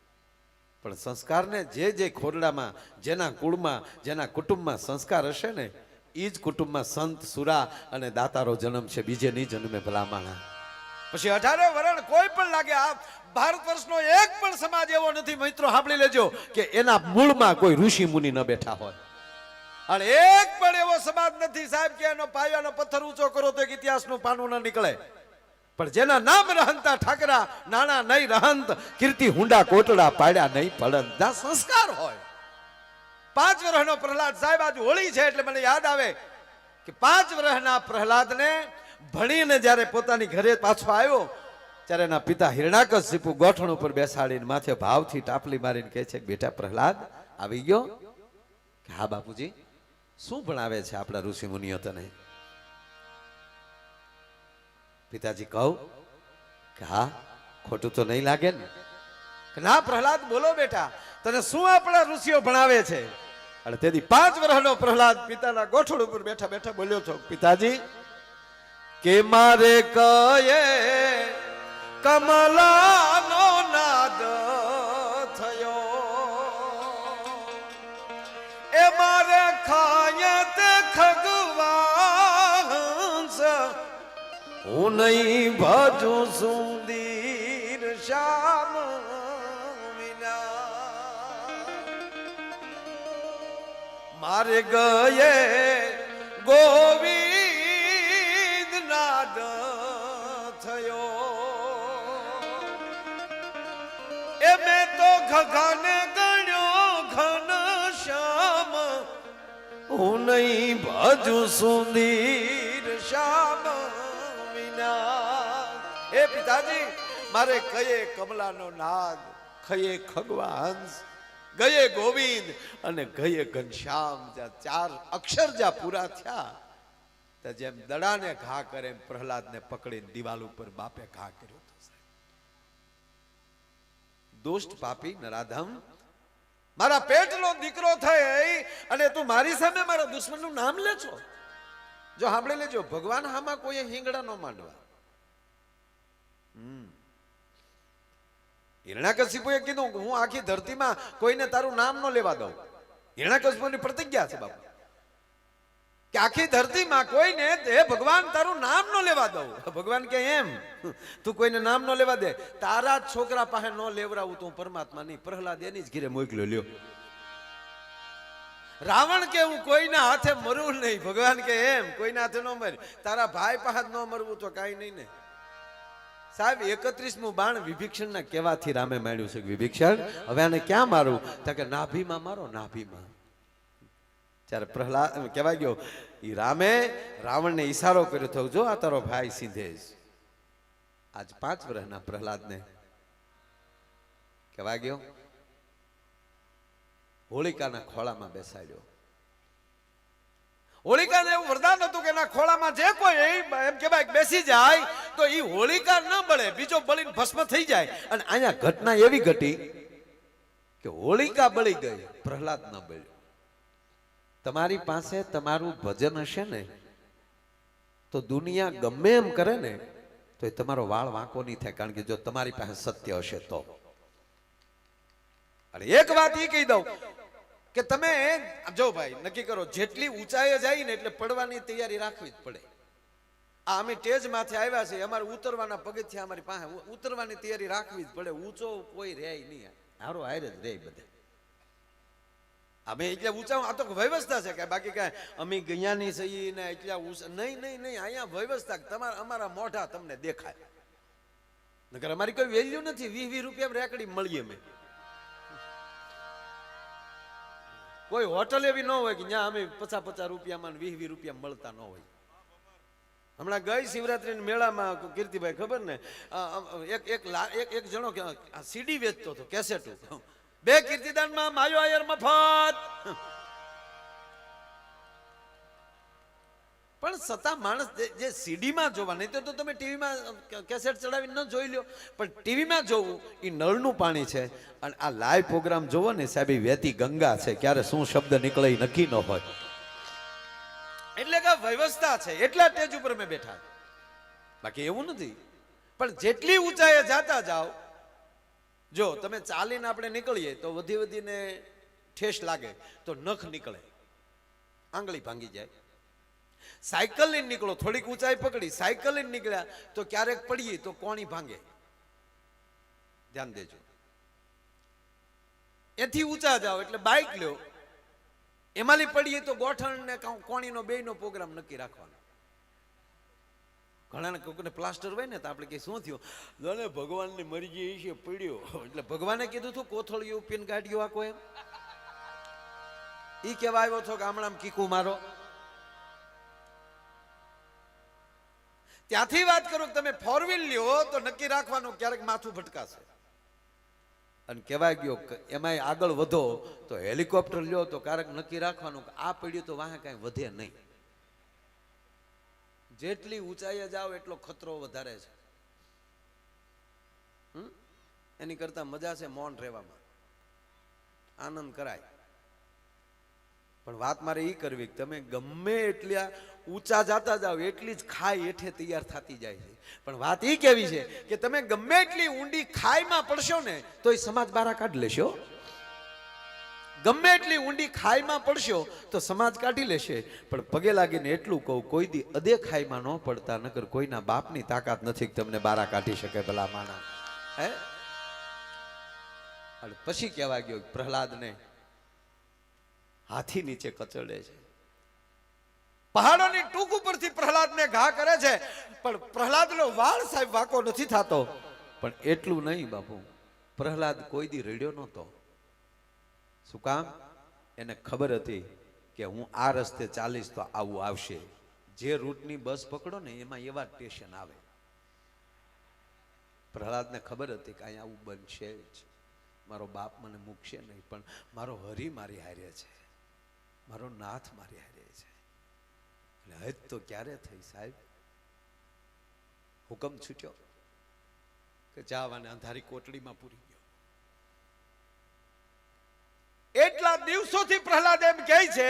પણ સંસ્કારને જે ખોરડામાં, જેના કુળમાં, જેના કુટુંબમાં સંસ્કાર હશે ને, એ જ કુટુંબમાં સંત, સુરા અને દાતારો જન્મ છે, બીજે નહીં જન્મે ભલામણા. પછી 18 વરણ કોઈ પણ લાગે. આ ભારત વર્ષનો એક પણ સમાજ એવો નથી મિત્રો, સાંભળી લેજો, કે એના મૂળમાં કોઈ ઋષિ મુનિ ન બેઠા હોય. અને એક પણ એવો સમાજ નથી સાહેબ કે એનો પાયાનો પથ્થર ઊંચો કરો તો એક ઇતિહાસનું પાનું ન નીકળે. પણ જેના નામ રહંતા ઠાકરા, નાણા નહીં રહંત, કીર્તિ હુંડા કોટડા, પાડ્યા નહીં પડંત. ના સંસ્કાર હોય. 5 વર્ષનો પ્રહલાદ સાહેબ, આજ હોળી છે એટલે મને યાદ આવે કે 5 વર્ષના પ્રહલાદને ભણીને જ્યારે પોતાની ઘરે પાછો આવ્યો ત્યારે એના પિતા હિરણાકશિપુ ગોઠણ ઉપર બેસાડીને માથે ભાવથી ટાપલી મારીને કહે છે, બેટા પ્રહલાદ આવી ગયો? કે હા બાપુજી. શું ભણાવે છે આપણા ઋષિ મુનિઓ તને? પિતાજી કહું કે હા, ખોટું તો નહીં લાગે ને? કે ના પ્રહલાદ બોલો બેટા, તને શું આપણા ઋષિઓ ભણાવે છે? અને તેથી 5 વર્ષનો પ્રહલાદ પિતાના ગોઠણ ઉપર બેઠા બેઠા બોલ્યો છો, પિતાજી કે મારે કયે કમલાનો નાદ થયો, એ મારે ખાય તે ખગવાંસ, હું નહીં ભજું સુંદર શ્યામ વિના. મારે ગયે ગોવિંદ નાદ થયો, એ મેં તો ઘઘાને ગણ્યો ઘન શ્યામ, હું નહીં ભજું સુંદર શ્યામ વિના. એ પિતાજી મારે કયે કમલાનો નાદ, ખયે ખગવાંશ, ગયે ગોવિંદ અને ગયે ઘનશ્યામ, જ્યાં 4 અક્ષર જ્યાં પૂરા થયા તો જેમ દડાને ઘા કરે એમ પ્રહલાદને પકડીને દિવાલ ઉપર બાપે ઘા કર્યો હતો. દુષ્ટ પાપી નરાધમ, મારા પેટનો દીકરો થઈ અને તું મારી સામે મારા દુશ્મનનું નામ લે છો. જો સાંભળી લેજો, ભગવાન હામાં કોઈ હિંગડા ન માંડવા. હિરણાકશિપુએ કીધું હું આખી ધરતીમાં કોઈને તારું નામ ન લેવા દઉં. હિરણાકશિપુની પ્રતિજ્ઞા છે બાપુ કે આખી ધરતીમાં કોઈને હે ભગવાન તારું નામ ન લેવા દઉં. ભગવાન કે એમ તું કોઈને નામ ન લેવા દે, તારા જ છોકરા પાસે ન લેવરાવું તું પરમાત્મા નહીં. પ્રહલાદ એની જ ઘીરે મોકલ્યો લ્યો. રાવણ કે હું કોઈના હાથે મરવું નહીં. ભગવાન કે એમ કોઈના હાથે ન મર, તારા ભાઈ પાસે ન મરવું તો કાંઈ નહીં ને. સાહેબ 31મું બાણ વિભીક્ષણના કહેવાથી રામે માંડ્યું છે. વિભીક્ષણ હવે આને ક્યાં મારું? તો કે નાભીમાં મારો, નાભીમાં. ત્યારે પ્રહલાદ કહેવાય ગયો, એ રામે રાવણને ઈશારો કર્યો થયો, જો આ તારો ભાઈ સીધે જ. આજ 5 વર્ષના પ્રહલાદને કહેવાય ગયો હોળિકાના ખોળામાં બેસાડ્યો. હોળિકાને એવું વરદાન હતું કે એના ખોળામાં જે કોઈ એમ કહેવાય બેસી જાય તો એ હોળિકા ન બળે, બીજો બળીને ભસ્મ થઈ જાય. અને અહીંયા ઘટના એવી ઘટી કે હોળિકા બળી ગઈ, પ્રહલાદ ન બળ્યો. તમારી પાસે તમારું ભજન હશે ને તો દુનિયા ગમે એમ કરે ને તો એ તમારો વાળ વાંકો નહીં થાય, કારણ કે જો તમારી પાસે સત્ય હશે તો. અને એક વાત એ કહી દઉં કે તમે જો ભાઈ નક્કી કરો, જેટલી ઊંચાઈએ જાય ને એટલે પડવાની તૈયારી રાખવી જ પડે. આ અમે ટેજ માથે આવ્યા છે, અમારે ઉતરવાના પગથિયા અમારી પાસે, ઉતરવાની તૈયારી રાખવી જ પડે. ઊંચો કોઈ રહે નહીં, હારો હારે જ રહે બધે. અમે એટલે ઊંચા, આ તો વ્યવસ્થા છે કે બાકી કાંઈ અમે ગયાની સહી ને એટલા નહીં નહીં નહીં. અહીંયા વ્યવસ્થા તમારા અમારા મોઢા તમને દેખાય, નકર અમારી કોઈ વેલ્યુ નથી. 20-20 રૂપિયા રેકડી મળીએ અમે. કોઈ હોટલ એવી ન હોય કે જ્યાં અમે 50-50 રૂપિયામાં 20-20 રૂપિયા મળતા ન હોય. હમણાં ગઈ શિવરાત્રી મેળામાં કીર્તિભાઈ ખબર ને, એક જણો સીડી વેચતો હતો, કેસેટો. 2 કીર્તિદાનમાં માયો આયર મફત. પણ છતાં માણસ જે સીડીમાં જોવા, નહીં તો તમે ટીવીમાં કેસેટ ચડાવીને ન જોઈ લો, પણ ટીવીમાં જોવું એ નળનું પાણી છે. અને આ લાઈવ પ્રોગ્રામ જોવો ને સાહેબ, વેતી ગંગા છે, ક્યારે શું શબ્દ નીકળે એ નક્કી ન હોય. એટલે કે વ્યવસ્થા છે, એટલા સ્ટેજ ઉપર મેં બેઠા. બાકી એવું નથી પણ જેટલી ઊંચાઈએ જાતા જાઓ, જો તમે ચાલીને આપણે નીકળીએ તો વધી વધીને ઠેસ લાગે તો નખ નીકળે, આંગળી ભાંગી જાય. સાયકલ લઈને નીકળો, થોડીક ઊંચાઈ પકડી સાયકલ લઈને નીકળ્યા તો ક્યારેક પડીએ તો કોણી ભાંગે. ધ્યાન દેજો. એથી ઊંચા જાઓ એટલે બાઇક લ્યો, એમાંથી પડીએ તો ગોઠણ ને કોણીનો બેયનો પ્રોગ્રામ નક્કી રાખવાનો. ઘણાને કોઈને પ્લાસ્ટર હોય ને તો આપણે કઈ શું થયું, જોને ભગવાનની મરજી છે પડ્યો, એટલે ભગવાને કીધું હતું કોથળિયું પીન કાઢ્યું આખો એમ. ઈ કેવા આવ્યો છો ગામડામાં કીકુ મારો? ત્યાંથી વાત કરું તમે ફોર વ્હીલ લ્યો તો નક્કી રાખવાનું ક્યારેક માથું ભટકાશે. અને કહેવાય ગયો એમાંય આગળ વધો તો હેલિકોપ્ટર લ્યો તો ક્યારેક નક્કી રાખવાનું કે આ પડ્યું તો વાહ કાંઈ વધે નહીં. જેટલી ઊંચાઈએ જાઓ એટલો ખતરો વધારે છે. એની કરતા મજા છે મૌન રહેવામાં, આનંદ કરાય. પણ વાત મારે એ કરવી કે તમે ગમે એટલા ઊંચા જાતા જાઓ એટલી જ ખાઈ હેઠે તૈયાર થતી જાય છે. પણ વાત એ કેવી છે કે તમે ગમે એટલી ઊંડી ખાઈમાં પડશો ને તો એ સમાજ બહાર કાઢી લેશો. ગમે એટલી ઊંડી ખાઈમાં પડશો તો સમાજ કાઢી લેશે. પણ પગે લાગીને એટલું કહું, કોઈ દી અદે ખાઈમાં ન પડતા, નકર કોઈના બાપની તાકાત નથી કે તમને બહાર કાઢી શકે ભલા માણા. હે પછી કહેવા ગયો પ્રહલાદને હાથી નીચે કચડે છે. પહાડોની ટૂંક ઉપરથી પ્રહલાદને ઘા કરે છે, પણ પ્રહલાદનો વાળ સાહેબ વાંકો નથી થતો. પણ એટલું નહીં બાપુ, પ્રહલાદ કોઈ દી રડ્યો નહોતો. શું કામ? એને ખબર હતી કે હું આ રસ્તે ચાલીશ તો આવું આવશે. જે રૂટની બસ પકડો ને એમાં એવા સ્ટેશન આવે. પ્રહલાદને ખબર હતી કે અહીંયા આવું બનશે જ. મારો બાપ મને મૂકશે નહીં, પણ મારો હરી મારી હારે છે, મારો નાથ મારી હારે છે. એટલે હદ તો ક્યારે થઈ સાહેબ? હુકમ છૂટ્યો કે જાવાને અંધારી કોટડીમાં પૂરી ગયો. એટલા દિવસોથી પ્રહલાદ એમ કહે છે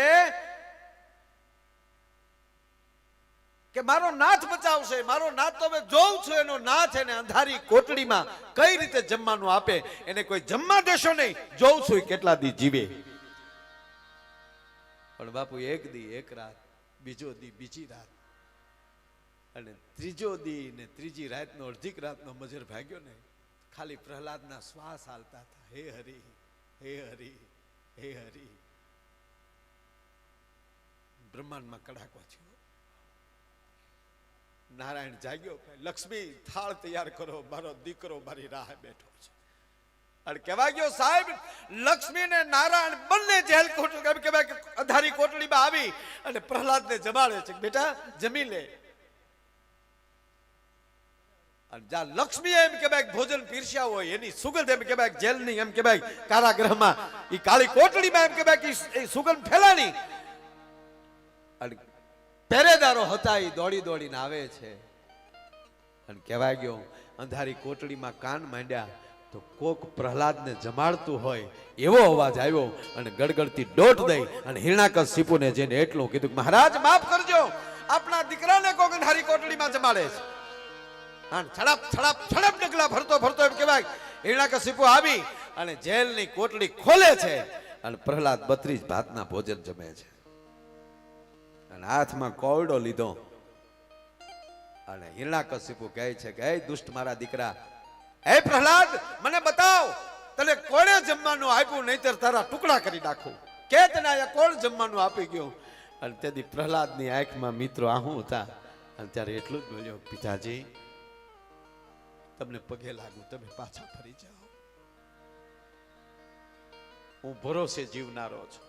કે મારો નાથ બચાવશે, મારો નાથ તો હવે જોઉં છું એનો નાથ એને અંધારી કોટડીમાં કઈ રીતે જમવાનું આપે. એને કોઈ જમવા દેશો નહીં, જોઉં છું કેટલા દી જીવે. પણ બાપુ એક દી એક રાત, બીજો દી બીજી રાત, અને ત્રીજો દી ને ત્રીજી રાતનો અડધીક રાતનો મજર ભાગ્યો ને ખાલી પ્રહલાદના શ્વાસ હાલતા હતા. હે હરી, હે હરી, હે હરી. બ્રહ્માંડમાં કડાકો થયો. નારાયણ જાગ્યો, લક્ષ્મી થાળ તૈયાર કરો, મારો દીકરો મારી રાહ બેઠો છે. અને કહેવા ગયો સાહેબ, લક્ષ્મી ને નારાયણ બંને જેલ અંધારી કોટડીમાં આવી અને પ્રહલાદને જમાડે છે. બેટા જમી લે. અને જ્યાં લક્ષ્મી એમ કે ભાઈ ભોજન પીરસ્યા હોય એની સુગંધ એમ કે ભાઈ જેલની એમ કે ભાઈ કારાગૃહમાં એ કાળી કોટડીમાં એમ કે ભાઈ સુગંધ ફેલાણી. અને પહેરેદારો હતા એ દોડી દોડીને આવે છે. અને કહેવાય ગયો અંધારી કોટડીમાં કાન માંડ્યા તો કોક પ્રહલાદને જમાડતું હોય એવો અવાજ આવ્યો. અને ગડગડતી દોટ દઈ અને હિરણાકશિપુને જઈને એટલું કીધું, મહારાજ માફ કરજો, આપણા દીકરાને કોક અંધારી કોટડીમાં જમાડે છે. છડપ છડપ છડપ ડગલા ભરતો ભરતો એમ કહેવાય હિરણાકશિપુ આવી અને જેલની કોટડી ખોલે છે. અને પ્રહલાદ 32 ભાતના ભોજન જમે છે. અને હાથમાં કોયડો લીધો અને હિરણાકશિપુ કહે છે કે હે દુષ્ટ મારા દીકરા, હે પ્રહલાદ, મને બતાવ તને કોણે જમવાનું આપ્યું, નહીતર તારા ટુકડા કરી નાખું. કે તને આ કોણ જમવાનું આપી ગયું? અને તેથી પ્રહલાદની આંખમાં મિત્રો આહું હતા. અને ત્યારે એટલું જ બોલ્યો, પિતાજી તમને પગે લાગુ, તમે પાછા ફરી જાઓ. હું ભરોસે જીવનારો છું.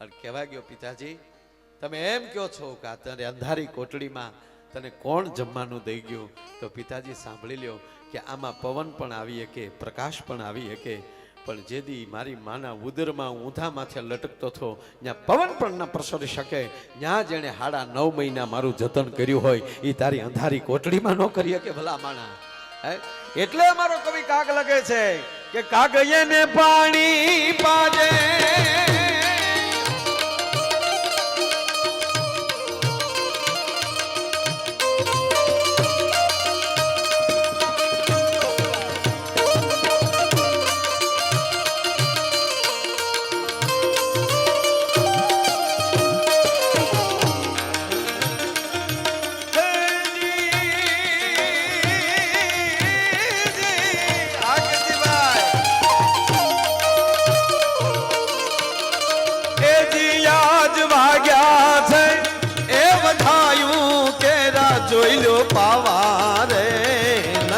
અને કહેવા ગયો, પિતાજી તમે એમ કહો છો કે તને અંધારી કોટડીમાં તને કોણ જમવાનું દઈ ગયું? તો પિતાજી સાંભળી લ્યો કે આમાં પવન પણ આવી શકે, પ્રકાશ પણ આવી શકે, પણ જેદી મારી માના ઉદરમાં ઊંધા માથે લટકતો હતો ત્યાં પવન પણ ન પ્રસરી શકે. ત્યાં જેણે 9.5 મહિના મારું જતન કર્યું હોય એ તારી અંધારી કોટડીમાં ન કરી શકે ભલા માણા. એટલે અમારો કવિ કાગ લગે છે કે કાગયને પાણી પાજે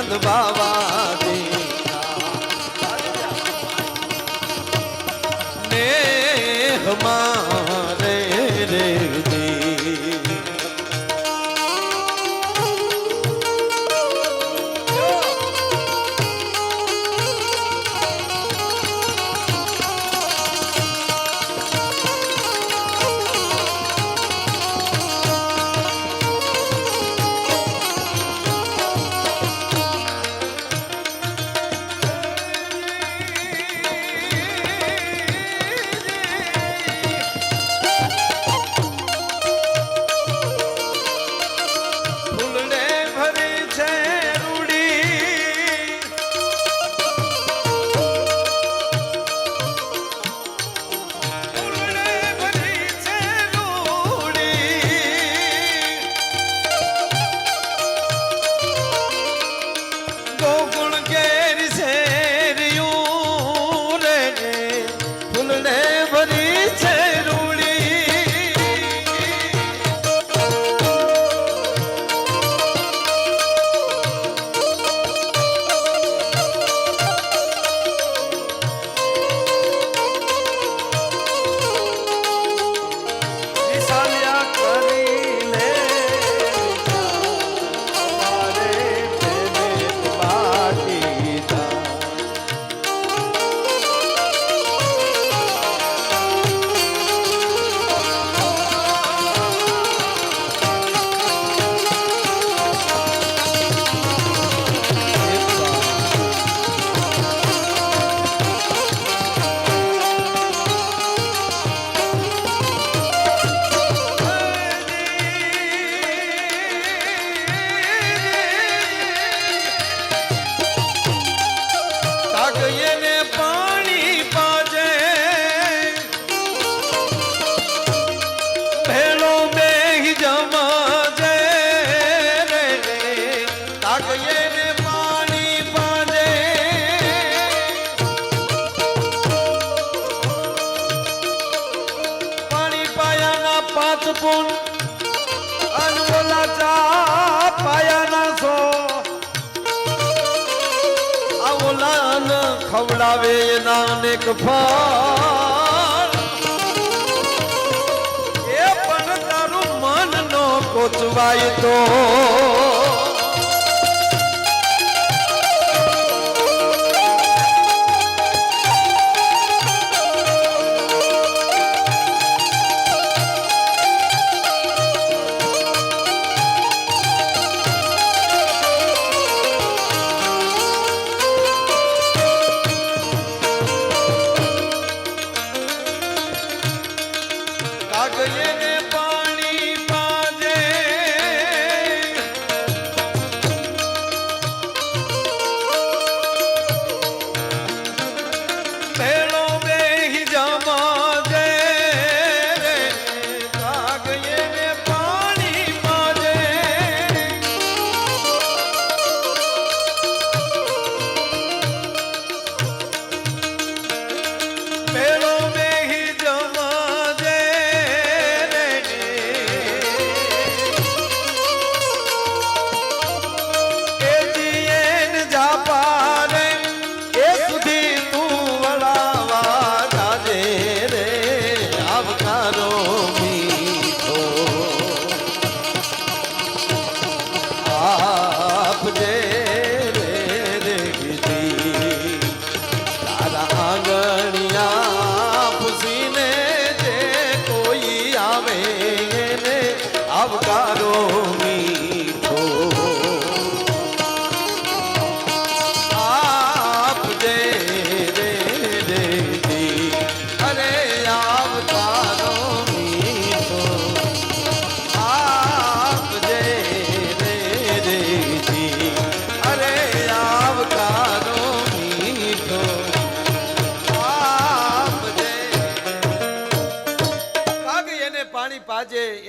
બંધવાવા દે ને હમારે રે પૂન અનવોલા ચા પાયાના સો આવોલા ન ખવડાવે એના અનેક ફળ એ પણ તારું મન નો કોચવાય તો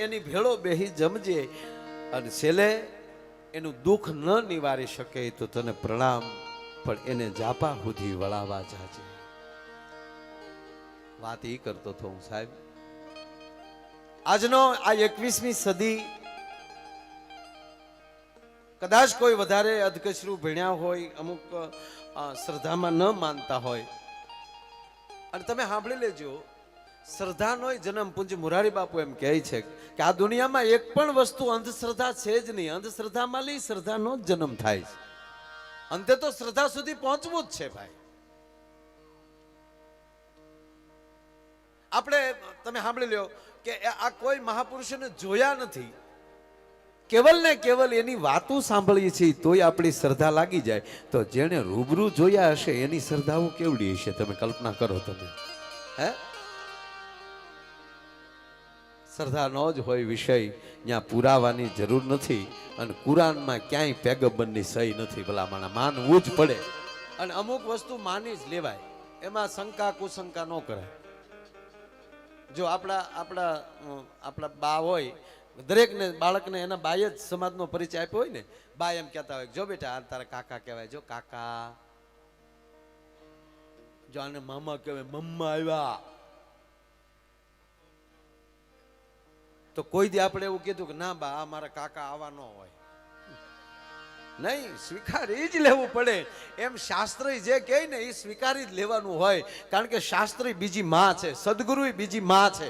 એની ભેળો બેહી જમજે અને છેલ્લે એનું દુઃખ ન નિવારી શકે તો તને પ્રણામ પણ એને જાપા સુધી વળાવા જાજે. વાત ઈ કરતો તો હું સાહેબ, આજનો આ 21મી સદી કદાચ કોઈ વધારે અધકચરું ભણ્યા હોય, અમુક શ્રદ્ધામાં ન માનતા હોય, અને તમે સાંભળી લેજો, શ્રદ્ધાનો જન્મ પૂજ્ય મોરારી બાપુ એમ કહે છે કે આ દુનિયામાં એક પણ વસ્તુ અંધશ્રદ્ધા છે જ નહીં. અંધશ્રદ્ધામાં લઈ શ્રદ્ધાનો જ જન્મ થાય છે. અંતે તો શ્રદ્ધા સુધી પહોંચવું જ છે ભાઈ. આપણે તમે સાંભળી લ્યો કે આ કોઈ મહાપુરુષોને જોયા નથી, કેવલ ને કેવલ એની વાતો સાંભળીએ છીએ તોય આપણી શ્રદ્ધા લાગી જાય. તો જેણે રૂબરૂ જોયા હશે એની શ્રદ્ધાઓ કેવડી હશે, તમે કલ્પના કરો. તમે હે શ્રદ્ધાનો જ હોય વિષય, ત્યાં પુરાવાની જરૂર નથી. અને કુરાનમાં ક્યાંય પેગમ્બરની સહી નથી. ભલા માનવું જ પડે. અને અમુક વસ્તુ માની જ લેવાય, એમાં શંકા કુશંકા ન કરાય. જો આપણા બા હોય, દરેકને બાળકને એના બાય જ સમાજનો પરિચય આપ્યો હોય ને, બા એમ કહેતા હોય, જો બેટા આ તારા કાકા કહેવાય, જો કાકા. જો આને મામા કહેવાય, મમ્મા આવ્યા. તો કોઈ દી આપણે એવું કીધું કે ના બા આ મારા કાકા આવા ન હોય? નહીં, સ્વીકારી જ લેવું પડે. એમ શાસ્ત્રી જે કહે ને એ સ્વીકારી જ લેવાનું હોય. કારણ કે શાસ્ત્રી બીજી માં છે, સદગુરુ બીજી માં છે.